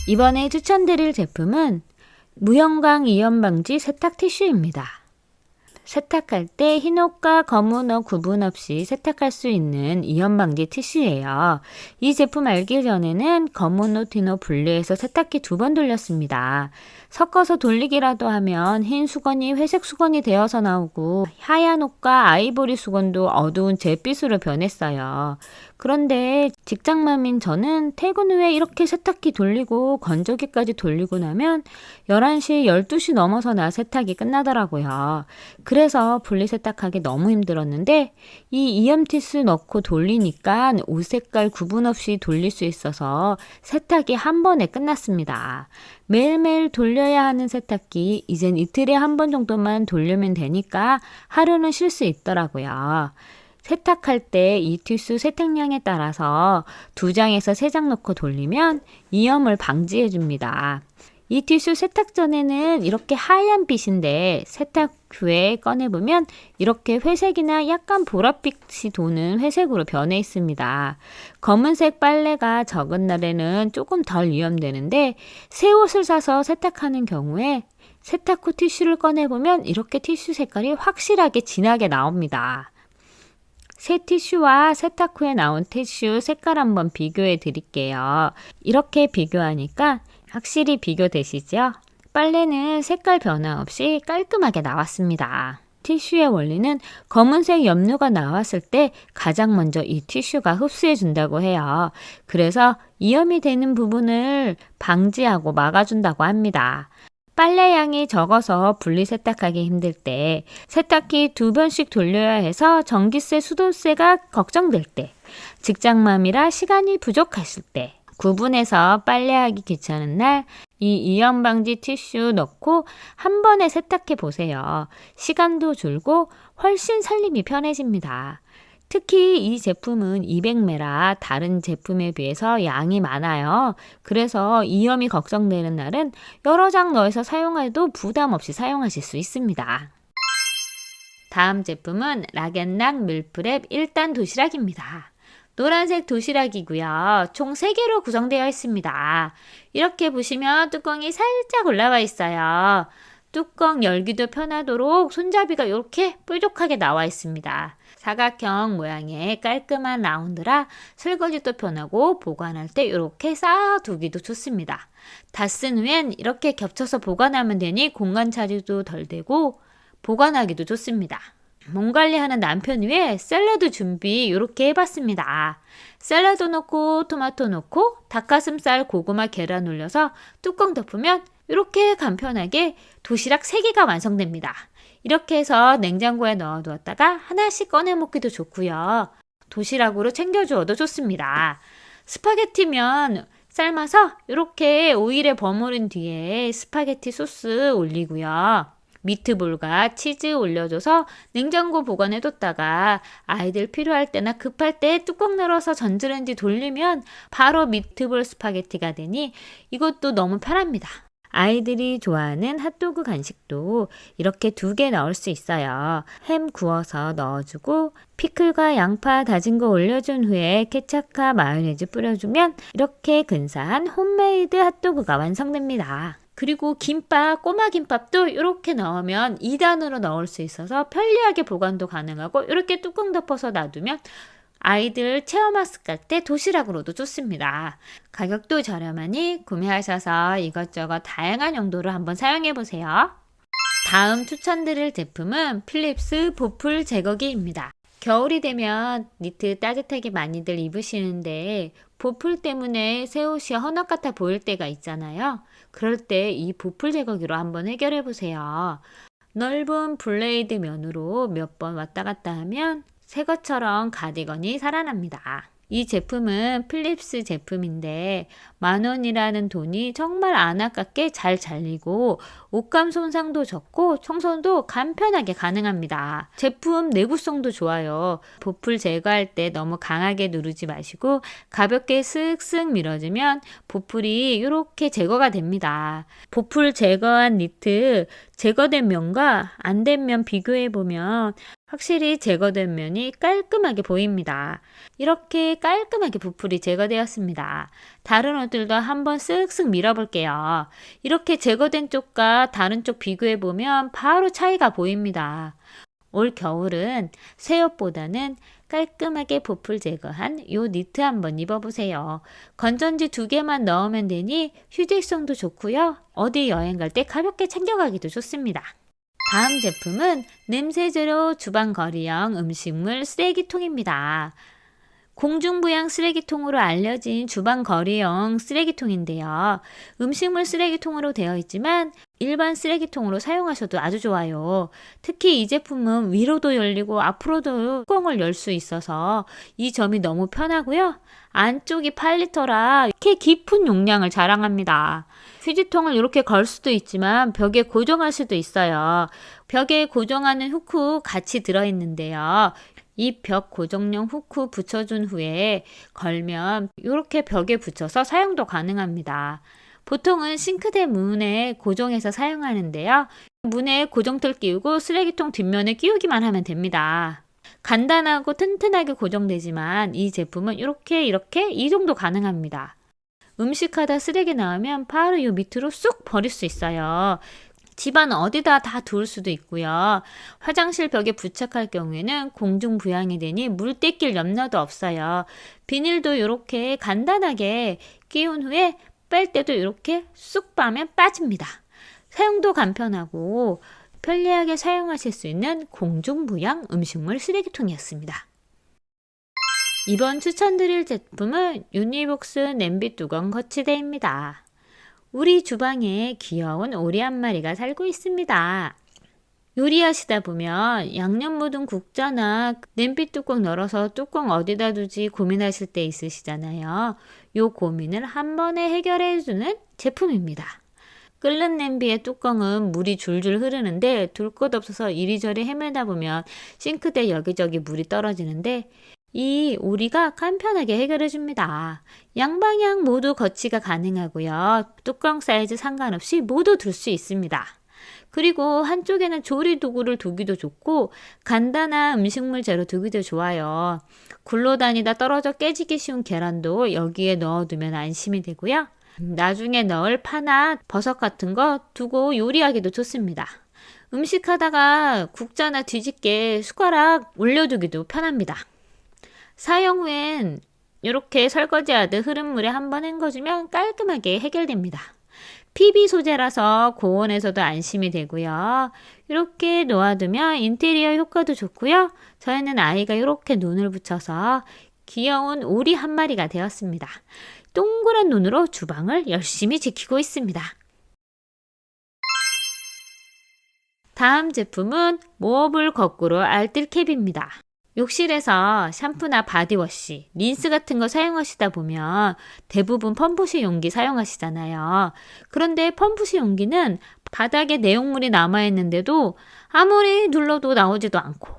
이번에 추천드릴 제품은 무형광 이염 방지 세탁 티슈입니다. 세탁할 때 흰옷과 검은옷 구분 없이 세탁할 수 있는 이염 방지 티슈예요. 이 제품 알기 전에는 검은옷, 흰옷 분리해서 세탁기 2번 돌렸습니다. 섞어서 돌리기라도 하면 흰 수건이 회색 수건이 되어서 나오고 하얀 옷과 아이보리 수건도 어두운 잿빛으로 변했어요. 그런데 직장맘인 저는 퇴근 후에 이렇게 세탁기 돌리고 건조기까지 돌리고 나면 11시, 12시 넘어서나 세탁이 끝나더라고요. 그래서 분리세탁하기 너무 힘들었는데 이 이염 티슈 넣고 돌리니까 옷 색깔 구분 없이 돌릴 수 있어서 세탁이 한 번에 끝났습니다. 매일매일 돌려야 하는 세탁기 이젠 이틀에 한 번 정도만 돌리면 되니까 하루는 쉴 수 있더라고요. 세탁할 때 이 티슈 세탁량에 따라서 2장에서 3장 넣고 돌리면 이염을 방지해 줍니다. 이 티슈 세탁 전에는 이렇게 하얀 빛인데 세탁 후에 꺼내보면 이렇게 회색이나 약간 보랏빛이 도는 회색으로 변해 있습니다. 검은색 빨래가 적은 날에는 조금 덜 위험되는데 새 옷을 사서 세탁하는 경우에 세탁 후 티슈를 꺼내보면 이렇게 티슈 색깔이 확실하게 진하게 나옵니다. 새 티슈와 세탁 후에 나온 티슈 색깔 한번 비교해 드릴게요. 이렇게 비교하니까 확실히 비교되시죠? 빨래는 색깔 변화 없이 깔끔하게 나왔습니다. 티슈의 원리는 검은색 염료가 나왔을 때 가장 먼저 이 티슈가 흡수해 준다고 해요. 그래서 이염이 되는 부분을 방지하고 막아준다고 합니다. 빨래 양이 적어서 분리 세탁하기 힘들 때, 세탁기 2번씩 돌려야 해서 전기세, 수도세가 걱정될 때, 직장맘이라 시간이 부족하실 때, 구분해서 빨래하기 귀찮은 날, 이 이염 방지 티슈 넣고 한 번에 세탁해 보세요. 시간도 줄고 훨씬 살림이 편해집니다. 특히 이 제품은 200ml 다른 제품에 비해서 양이 많아요. 그래서 이염이 걱정되는 날은 여러 장 넣어서 사용해도 부담 없이 사용하실 수 있습니다. 다음 제품은 락앤락 밀프렙 1단 도시락입니다. 노란색 도시락이고요. 총 3개로 구성되어 있습니다. 이렇게 보시면 뚜껑이 살짝 올라와 있어요. 뚜껑 열기도 편하도록 손잡이가 이렇게 뾰족하게 나와 있습니다. 사각형 모양의 깔끔한 라운드라 설거지도 편하고 보관할 때 이렇게 쌓아두기도 좋습니다. 다 쓴 후엔 이렇게 겹쳐서 보관하면 되니 공간 차지도 덜 되고 보관하기도 좋습니다. 몸 관리하는 남편 위해 샐러드 준비 이렇게 해봤습니다. 샐러드 넣고 토마토 넣고 닭가슴살, 고구마, 계란 올려서 뚜껑 덮으면 이렇게 간편하게 도시락 3개가 완성됩니다. 이렇게 해서 냉장고에 넣어두었다가 하나씩 꺼내 먹기도 좋고요. 도시락으로 챙겨주어도 좋습니다. 스파게티면 삶아서 이렇게 오일에 버무린 뒤에 스파게티 소스 올리고요. 미트볼과 치즈 올려줘서 냉장고 보관해뒀다가 아이들 필요할 때나 급할 때 뚜껑 열어서 전자레인지 돌리면 바로 미트볼 스파게티가 되니 이것도 너무 편합니다. 아이들이 좋아하는 핫도그 간식도 이렇게 2개 넣을 수 있어요. 햄 구워서 넣어주고 피클과 양파 다진 거 올려준 후에 케찹과 마요네즈 뿌려주면 이렇게 근사한 홈메이드 핫도그가 완성됩니다. 그리고 김밥, 꼬마 김밥도 이렇게 넣으면 2단으로 넣을 수 있어서 편리하게 보관도 가능하고 이렇게 뚜껑 덮어서 놔두면 아이들 체험학습 갈 때 도시락으로도 좋습니다. 가격도 저렴하니 구매하셔서 이것저것 다양한 용도로 한번 사용해 보세요. 다음 추천드릴 제품은 필립스 보풀 제거기입니다. 겨울이 되면 니트 따뜻하게 많이들 입으시는데 보풀 때문에 새 옷이 헌옷 같아 보일 때가 있잖아요. 그럴 때 이 보풀 제거기로 한번 해결해 보세요. 넓은 블레이드 면으로 몇 번 왔다 갔다 하면 새 것처럼 가디건이 살아납니다. 이 제품은 필립스 제품인데 10,000원이라는 돈이 정말 안 아깝게 잘 잘리고 옷감 손상도 적고 청소도 간편하게 가능합니다. 제품 내구성도 좋아요. 보풀 제거할 때 너무 강하게 누르지 마시고 가볍게 쓱쓱 밀어주면 보풀이 이렇게 제거가 됩니다. 보풀 제거한 니트 제거된 면과 안 된 면 비교해 보면 확실히 제거된 면이 깔끔하게 보입니다. 이렇게 깔끔하게 보풀이 제거되었습니다. 다른 옷들도 한번 쓱쓱 밀어볼게요. 이렇게 제거된 쪽과 다른 쪽 비교해보면 바로 차이가 보입니다. 올 겨울은 새 옷보다는 깔끔하게 보풀 제거한 요 니트 한번 입어보세요. 건전지 2개만 넣으면 되니 휴대성도 좋고요. 어디 여행 갈 때 가볍게 챙겨가기도 좋습니다. 다음 제품은 냄새제로 주방거리형 음식물 쓰레기통입니다. 공중부양 쓰레기통으로 알려진 주방거리형 쓰레기통인데요. 음식물 쓰레기통으로 되어 있지만 일반 쓰레기통으로 사용하셔도 아주 좋아요. 특히 이 제품은 위로도 열리고 앞으로도 뚜껑을 열 수 있어서 이 점이 너무 편하고요. 안쪽이 8리터라 이렇게 깊은 용량을 자랑합니다. 휴지통을 이렇게 걸 수도 있지만 벽에 고정할 수도 있어요. 벽에 고정하는 후크 같이 들어있는데요. 이 벽 고정용 후크 붙여준 후에 걸면 이렇게 벽에 붙여서 사용도 가능합니다. 보통은 싱크대 문에 고정해서 사용하는데요. 문에 고정틀 끼우고 쓰레기통 뒷면에 끼우기만 하면 됩니다. 간단하고 튼튼하게 고정되지만 이 제품은 이렇게 이 정도 가능합니다. 음식하다 쓰레기 나오면 바로 이 밑으로 쑥 버릴 수 있어요. 집안 어디다 다 두을 수도 있고요. 화장실 벽에 부착할 경우에는 공중 부양이 되니 물 떼낄 염려도 없어요. 비닐도 이렇게 간단하게 끼운 후에 뺄 때도 이렇게 쑥 빠면 빠집니다. 사용도 간편하고 편리하게 사용하실 수 있는 공중 부양 음식물 쓰레기통이었습니다. 이번 추천드릴 제품은 유니복스 냄비 뚜껑 거치대입니다. 우리 주방에 귀여운 오리 한 마리가 살고 있습니다. 요리하시다 보면 양념 묻은 국자나 냄비 뚜껑 열어서 뚜껑 어디다 두지 고민하실 때 있으시잖아요. 요 고민을 한 번에 해결해주는 제품입니다. 끓는 냄비의 뚜껑은 물이 줄줄 흐르는데 둘 것 없어서 이리저리 헤매다 보면 싱크대 여기저기 물이 떨어지는데 이 오리가 간편하게 해결해 줍니다. 양방향 모두 거치가 가능하고요. 뚜껑 사이즈 상관없이 모두 둘 수 있습니다. 그리고 한쪽에는 조리 도구를 두기도 좋고 간단한 음식물 재료 두기도 좋아요. 굴러다니다 떨어져 깨지기 쉬운 계란도 여기에 넣어두면 안심이 되고요. 나중에 넣을 파나 버섯 같은 거 두고 요리하기도 좋습니다. 음식하다가 국자나 뒤집게 숟가락 올려두기도 편합니다. 사용 후엔 이렇게 설거지하듯 흐른 물에 한번 헹궈주면 깔끔하게 해결됩니다. PB 소재라서 고온에서도 안심이 되고요. 이렇게 놓아두면 인테리어 효과도 좋고요. 저희는 아이가 이렇게 눈을 붙여서 귀여운 오리 한 마리가 되었습니다. 동그란 눈으로 주방을 열심히 지키고 있습니다. 다음 제품은 모어블 거꾸로 알뜰캡입니다. 욕실에서 샴푸나 바디워시, 린스 같은 거 사용하시다 보면 대부분 펌프식 용기 사용하시잖아요. 그런데 펌프식 용기는 바닥에 내용물이 남아있는데도 아무리 눌러도 나오지도 않고,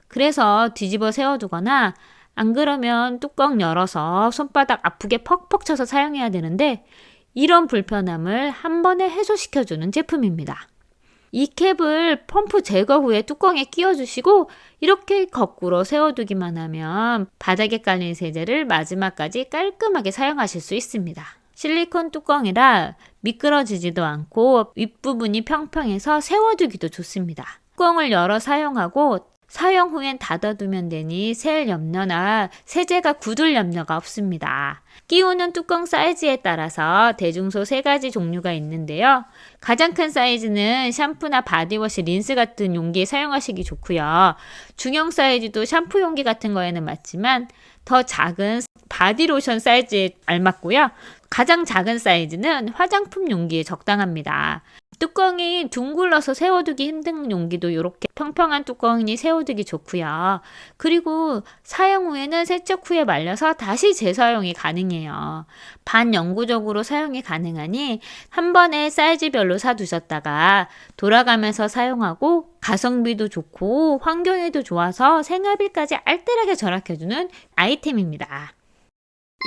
그래서 뒤집어 세워두거나 안 그러면 뚜껑 열어서 손바닥 아프게 퍽퍽 쳐서 사용해야 되는데, 이런 불편함을 한 번에 해소시켜주는 제품입니다. 이 캡을 펌프 제거 후에 뚜껑에 끼워주시고 이렇게 거꾸로 세워두기만 하면 바닥에 깔린 세제를 마지막까지 깔끔하게 사용하실 수 있습니다. 실리콘 뚜껑이라 미끄러지지도 않고 윗부분이 평평해서 세워두기도 좋습니다. 뚜껑을 열어 사용하고 사용 후엔 닫아두면 되니 셀 염려나 세제가 굳을 염려가 없습니다. 끼우는 뚜껑 사이즈에 따라서 대중소 3가지 종류가 있는데요. 가장 큰 사이즈는 샴푸나 바디워시, 린스 같은 용기에 사용하시기 좋고요. 중형 사이즈도 샴푸 용기 같은 거에는 맞지만 더 작은 바디로션 사이즈에 알맞고요. 가장 작은 사이즈는 화장품 용기에 적당합니다. 뚜껑이 둥글러서 세워두기 힘든 용기도 이렇게 평평한 뚜껑이니 세워두기 좋고요. 그리고 사용 후에는 세척 후에 말려서 다시 재사용이 가능해요. 반영구적으로 사용이 가능하니 한 번에 사이즈별로 사두셨다가 돌아가면서 사용하고 가성비도 좋고 환경에도 좋아서 생활비까지 알뜰하게 절약해주는 아이템입니다.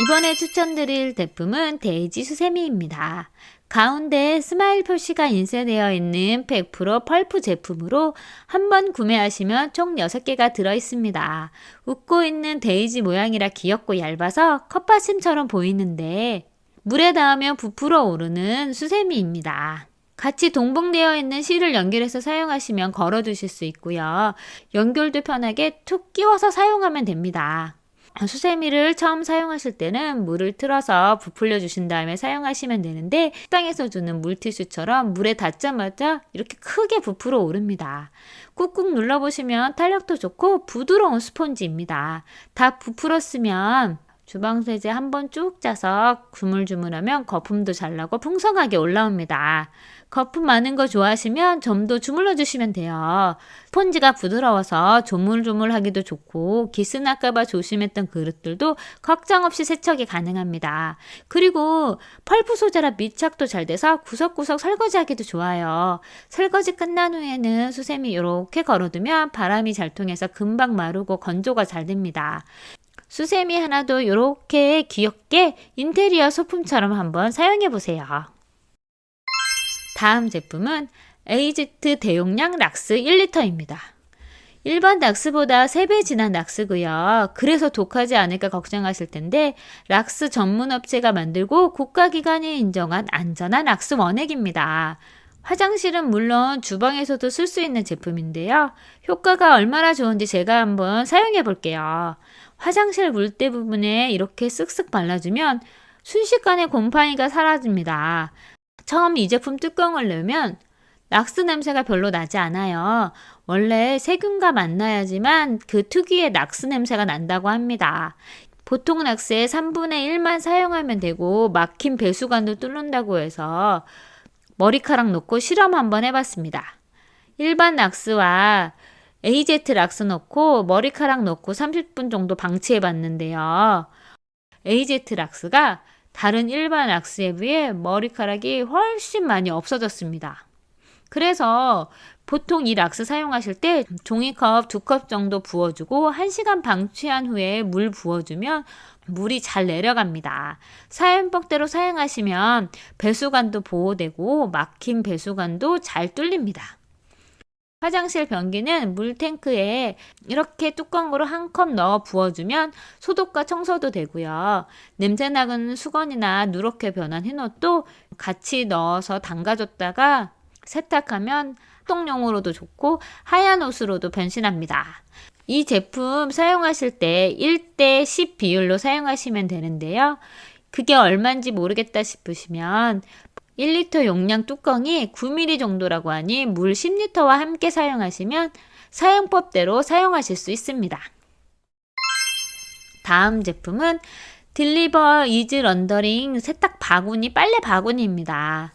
이번에 추천드릴 제품은 데이지 수세미입니다. 가운데 스마일 표시가 인쇄되어 있는 100% 펄프 제품으로 한 번 구매하시면 총 6개가 들어있습니다. 웃고 있는 데이지 모양이라 귀엽고 얇아서 컵받침처럼 보이는데 물에 닿으면 부풀어 오르는 수세미입니다. 같이 동봉되어 있는 실을 연결해서 사용하시면 걸어두실 수 있고요. 연결도 편하게 툭 끼워서 사용하면 됩니다. 수세미를 처음 사용하실 때는 물을 틀어서 부풀려 주신 다음에 사용하시면 되는데 식당에서 주는 물티슈처럼 물에 닿자마자 이렇게 크게 부풀어 오릅니다. 꾹꾹 눌러보시면 탄력도 좋고 부드러운 스펀지입니다. 다 부풀었으면 주방세제 한번 쭉 짜서 주물주물하면 거품도 잘 나고 풍성하게 올라옵니다. 거품 많은 거 좋아하시면 점도 주물러 주시면 돼요. 스펀지가 부드러워서 조물조물하기도 좋고 기스 날까봐 조심했던 그릇들도 걱정 없이 세척이 가능합니다. 그리고 펄프 소재라 밀착도 잘 돼서 구석구석 설거지하기도 좋아요. 설거지 끝난 후에는 수세미 이렇게 걸어두면 바람이 잘 통해서 금방 마르고 건조가 잘 됩니다. 수세미 하나도 이렇게 귀엽게 인테리어 소품처럼 한번 사용해 보세요. 다음 제품은 에이지트 대용량 락스 1리터입니다. 일반 락스보다 3배 진한 락스고요. 그래서 독하지 않을까 걱정하실 텐데 락스 전문 업체가 만들고 국가기관이 인정한 안전한 락스 원액입니다. 화장실은 물론 주방에서도 쓸 수 있는 제품인데요. 효과가 얼마나 좋은지 제가 한번 사용해 볼게요. 화장실 물때 부분에 이렇게 쓱쓱 발라주면 순식간에 곰팡이가 사라집니다. 처음 이 제품 뚜껑을 넣으면 락스 냄새가 별로 나지 않아요. 원래 세균과 만나야지만 그 특유의 락스 냄새가 난다고 합니다. 보통 락스의 3분의 1만 사용하면 되고 막힌 배수관도 뚫는다고 해서 머리카락 넣고 실험 한번 해봤습니다. 일반 락스와 AZ 락스 넣고 머리카락 넣고 30분 정도 방치해봤는데요. AZ 락스가 다른 일반 락스에 비해 머리카락이 훨씬 많이 없어졌습니다. 그래서 보통 이 락스 사용하실 때 종이컵 2컵 정도 부어주고 1시간 방치한 후에 물 부어주면 물이 잘 내려갑니다. 사용법대로 사용하시면 배수관도 보호되고 막힌 배수관도 잘 뚫립니다. 화장실 변기는 물탱크에 이렇게 뚜껑으로 1컵 넣어 부어주면 소독과 청소도 되고요. 냄새나는 수건이나 누렇게 변한 흰옷도 같이 넣어서 담가줬다가 세탁하면 활동용으로도 좋고 하얀 옷으로도 변신합니다. 이 제품 사용하실 때 1:10 비율로 사용하시면 되는데요. 그게 얼마인지 모르겠다 싶으시면 1리터 용량 뚜껑이 9mm 정도라고 하니 물 10리터와 함께 사용하시면 사용법대로 사용하실 수 있습니다. 다음 제품은 딜리버 이즈 런더링 세탁 바구니 빨래 바구니입니다.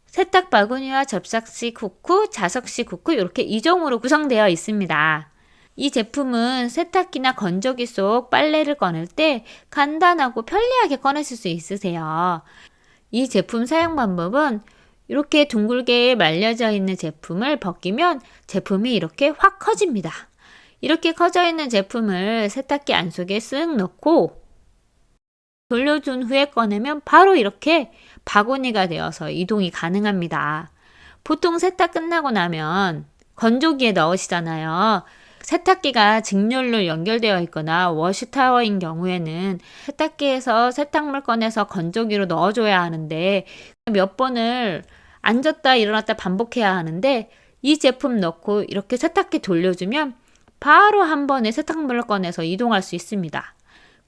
세탁 바구니와 접착식 후크, 자석식 후크 이렇게 2종으로 구성되어 있습니다. 이 제품은 세탁기나 건조기 속 빨래를 꺼낼 때 간단하고 편리하게 꺼내실 수 있으세요. 이 제품 사용 방법은 이렇게 둥글게 말려져 있는 제품을 벗기면 제품이 이렇게 확 커집니다. 이렇게 커져 있는 제품을 세탁기 안속에 쓱 넣고 돌려준 후에 꺼내면 바로 이렇게 바구니가 되어서 이동이 가능합니다. 보통 세탁 끝나고 나면 건조기에 넣으시잖아요. 세탁기가 직렬로 연결되어 있거나 워시타워인 경우에는 세탁기에서 세탁물 꺼내서 건조기로 넣어줘야 하는데 몇 번을 앉았다 일어났다 반복해야 하는데 이 제품 넣고 이렇게 세탁기 돌려주면 바로 한 번에 세탁물을 꺼내서 이동할 수 있습니다.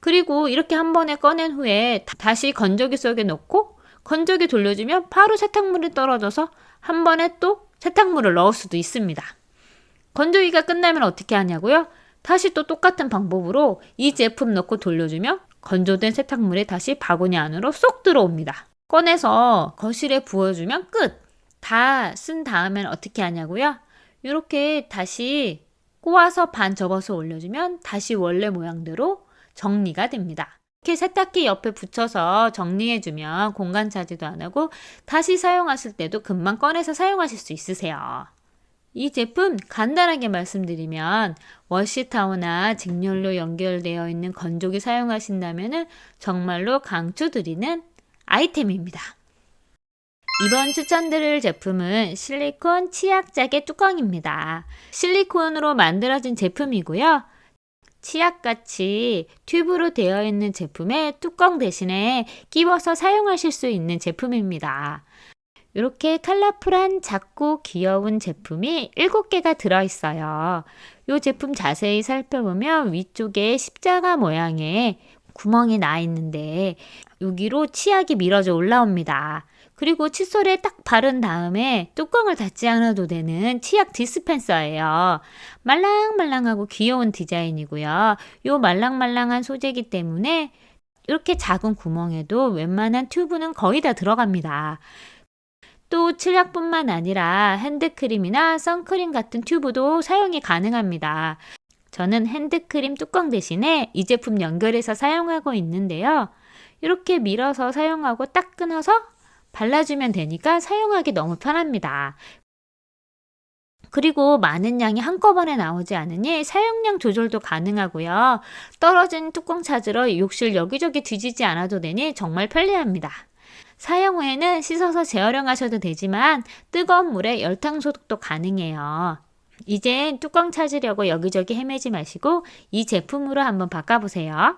그리고 이렇게 한 번에 꺼낸 후에 다시 건조기 속에 넣고 건조기 돌려주면 바로 세탁물이 떨어져서 한 번에 또 세탁물을 넣을 수도 있습니다. 건조기가 끝나면 어떻게 하냐고요? 다시 또 똑같은 방법으로 이 제품 넣고 돌려주면 건조된 세탁물이 다시 바구니 안으로 쏙 들어옵니다. 꺼내서 거실에 부어주면 끝! 다 쓴 다음엔 어떻게 하냐고요? 이렇게 다시 꼬아서 반 접어서 올려주면 다시 원래 모양대로 정리가 됩니다. 이렇게 세탁기 옆에 붙여서 정리해주면 공간 차지도 안 하고 다시 사용하실 때도 금방 꺼내서 사용하실 수 있으세요. 이 제품 간단하게 말씀드리면 워시타워나 직렬로 연결되어 있는 건조기 사용하신다면 정말로 강추드리는 아이템입니다. 이번 추천드릴 제품은 실리콘 치약자개 뚜껑입니다. 실리콘으로 만들어진 제품이고요. 치약같이 튜브로 되어 있는 제품에 뚜껑 대신에 끼워서 사용하실 수 있는 제품입니다. 이렇게 컬러풀한 작고 귀여운 제품이 7개가 들어있어요. 이 제품 자세히 살펴보면 위쪽에 십자가 모양의 구멍이 나 있는데 여기로 치약이 밀어져 올라옵니다. 그리고 칫솔에 딱 바른 다음에 뚜껑을 닫지 않아도 되는 치약 디스펜서예요. 말랑말랑하고 귀여운 디자인이고요. 이 말랑말랑한 소재이기 때문에 이렇게 작은 구멍에도 웬만한 튜브는 거의 다 들어갑니다. 또 치약뿐만 아니라 핸드크림이나 선크림 같은 튜브도 사용이 가능합니다. 저는 핸드크림 뚜껑 대신에 이 제품 연결해서 사용하고 있는데요. 이렇게 밀어서 사용하고 딱 끊어서 발라주면 되니까 사용하기 너무 편합니다. 그리고 많은 양이 한꺼번에 나오지 않으니 사용량 조절도 가능하고요. 떨어진 뚜껑 찾으러 욕실 여기저기 뒤지지 않아도 되니 정말 편리합니다. 사용 후에는 씻어서 재활용하셔도 되지만 뜨거운 물에 열탕 소독도 가능해요. 이젠 뚜껑 찾으려고 여기저기 헤매지 마시고 이 제품으로 한번 바꿔보세요.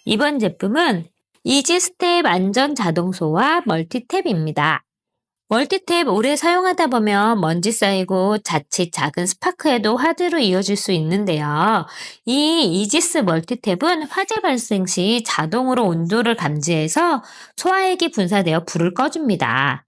이번 제품은 이지스텝 안전 자동소와 멀티탭입니다. 멀티탭 오래 사용하다 보면 먼지 쌓이고 자칫 작은 스파크에도 화재로 이어질 수 있는데요. 이 이지스 멀티탭은 화재 발생 시 자동으로 온도를 감지해서 소화액이 분사되어 불을 꺼줍니다.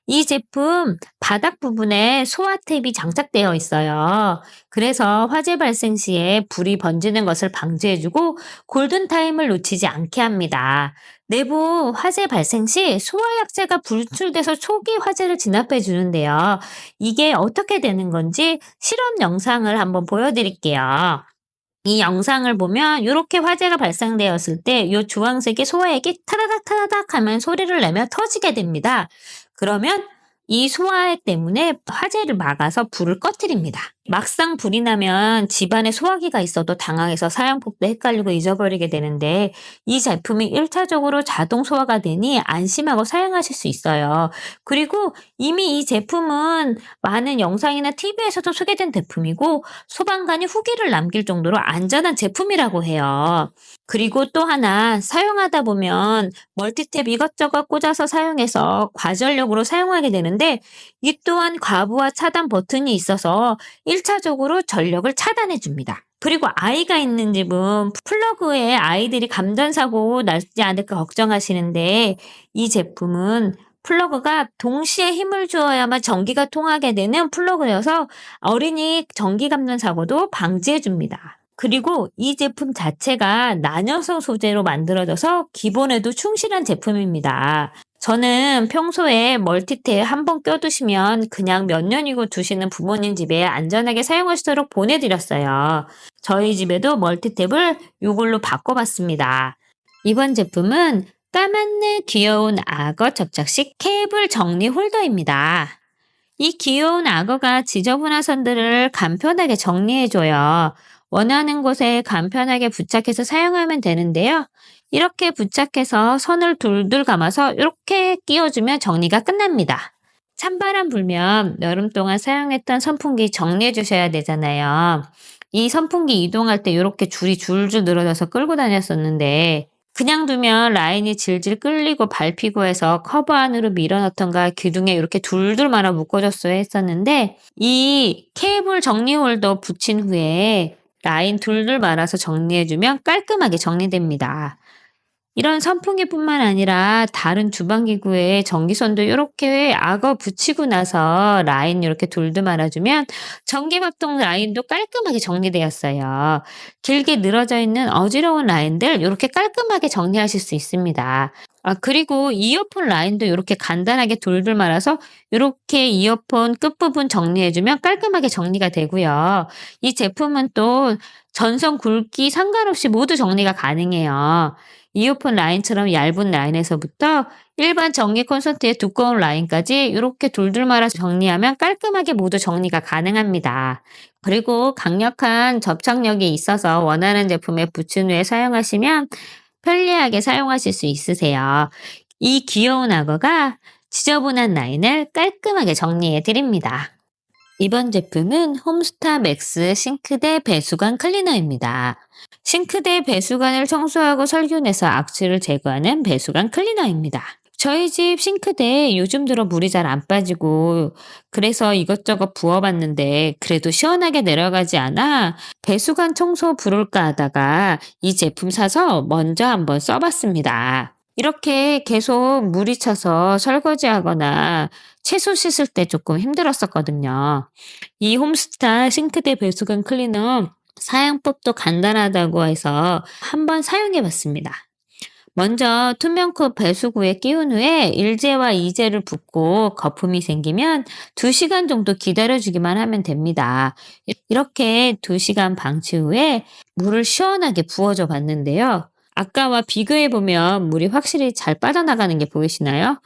이 제품 바닥 부분에 소화탭이 장착되어 있어요. 그래서 화재 발생 시에 불이 번지는 것을 방지해주고 골든타임을 놓치지 않게 합니다. 내부 화재 발생 시 소화약재가 분출돼서 초기 화재를 진압해 주는데요. 이게 어떻게 되는 건지 실험 영상을 한번 보여드릴게요. 이 영상을 보면 이렇게 화재가 발생되었을 때 이 주황색의 소화액이 타다닥 타다닥 하면 소리를 내며 터지게 됩니다. 그러면 이 소화액 때문에 화재를 막아서 불을 꺼뜨립니다. 막상 불이 나면 집안에 소화기가 있어도 당황해서 사용법도 헷갈리고 잊어버리게 되는데 이 제품이 1차적으로 자동 소화가 되니 안심하고 사용하실 수 있어요. 그리고 이미 이 제품은 많은 영상이나 TV에서도 소개된 제품이고 소방관이 후기를 남길 정도로 안전한 제품이라고 해요. 그리고 또 하나 사용하다 보면 멀티탭 이것저것 꽂아서 사용해서 과전력으로 사용하게 되는데 이 또한 과부하 차단 버튼이 있어서 1차적으로 전력을 차단해 줍니다. 그리고 아이가 있는 집은 플러그에 아이들이 감전사고 나지 않을까 걱정하시는데 이 제품은 플러그가 동시에 힘을 주어야만 전기가 통하게 되는 플러그여서 어린이 전기 감전 사고도 방지해 줍니다. 그리고 이 제품 자체가 난연성 소재로 만들어져서 기본에도 충실한 제품입니다. 저는 평소에 멀티탭 한번 껴두시면 그냥 몇 년이고 두시는 부모님 집에 안전하게 사용하시도록 보내드렸어요. 저희 집에도 멀티탭을 이걸로 바꿔봤습니다. 이번 제품은 까맣네 귀여운 악어 접착식 케이블 정리 홀더입니다. 이 귀여운 악어가 지저분한 선들을 간편하게 정리해줘요. 원하는 곳에 간편하게 부착해서 사용하면 되는데요. 이렇게 부착해서 선을 둘둘 감아서 이렇게 끼워주면 정리가 끝납니다. 찬바람 불면 여름 동안 사용했던 선풍기 정리해 주셔야 되잖아요. 이 선풍기 이동할 때 이렇게 줄이 줄줄 늘어져서 끌고 다녔었는데 그냥 두면 라인이 질질 끌리고 밟히고 해서 커버 안으로 밀어넣던가 기둥에 이렇게 둘둘 말아 묶어줬어야 했었는데 이 케이블 정리 홀더 붙인 후에 라인 둘둘 말아서 정리해주면 깔끔하게 정리됩니다. 이런 선풍기뿐만 아니라 다른 주방기구에 전기선도 이렇게 악어 붙이고 나서 라인 이렇게 둘둘 말아주면 전기밥통 라인도 깔끔하게 정리되었어요. 길게 늘어져 있는 어지러운 라인들 이렇게 깔끔하게 정리하실 수 있습니다. 그리고 이어폰 라인도 이렇게 간단하게 둘둘 말아서 이렇게 이어폰 끝부분 정리해주면 깔끔하게 정리가 되고요. 이 제품은 또 전선 굵기 상관없이 모두 정리가 가능해요. 이어폰 라인처럼 얇은 라인에서부터 일반 전기 콘센트의 두꺼운 라인까지 이렇게 둘둘 말아서 정리하면 깔끔하게 모두 정리가 가능합니다. 그리고 강력한 접착력이 있어서 원하는 제품에 붙인 후에 사용하시면 편리하게 사용하실 수 있으세요. 이 귀여운 악어가 지저분한 라인을 깔끔하게 정리해 드립니다. 이번 제품은 홈스타 맥스 싱크대 배수관 클리너입니다. 싱크대 배수관을 청소하고 살균해서 악취를 제거하는 배수관 클리너입니다. 저희 집 싱크대에 요즘 들어 물이 잘 안 빠지고 그래서 이것저것 부어봤는데 그래도 시원하게 내려가지 않아 배수관 청소 부를까 하다가 이 제품 사서 먼저 한번 써봤습니다. 이렇게 계속 물이 차서 설거지하거나 채소 씻을 때 조금 힘들었었거든요. 이 홈스타 싱크대 배수관 클리너 사용법도 간단하다고 해서 한번 사용해봤습니다. 먼저 투명컵 배수구에 끼운 후에 일제와 이제를 붓고 거품이 생기면 2시간 정도 기다려주기만 하면 됩니다. 이렇게 2시간 방치 후에 물을 시원하게 부어줘 봤는데요. 아까와 비교해보면 물이 확실히 잘 빠져나가는 게 보이시나요?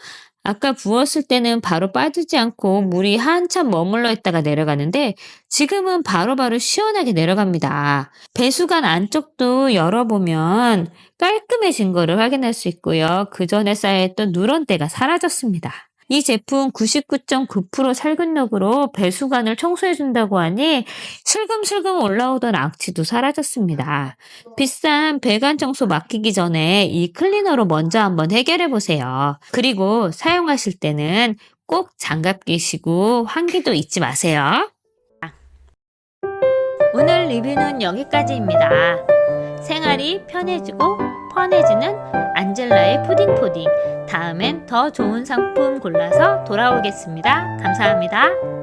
아까 부었을 때는 바로 빠지지 않고 물이 한참 머물러 있다가 내려가는데 지금은 바로바로 시원하게 내려갑니다. 배수관 안쪽도 열어보면 깔끔해진 거를 확인할 수 있고요. 그 전에 쌓여있던 누런때가 사라졌습니다. 이 제품 99.9% 살균력으로 배수관을 청소해준다고 하니 슬금슬금 올라오던 악취도 사라졌습니다. 비싼 배관 청소 맡기기 전에 이 클리너로 먼저 한번 해결해보세요. 그리고 사용하실 때는 꼭 장갑 끼시고 환기도 잊지 마세요. 오늘 리뷰는 여기까지입니다. 생활이 편해지고 펀해지는 안젤라의 푸딩. 다음엔 더 좋은 상품 골라서 돌아오겠습니다. 감사합니다.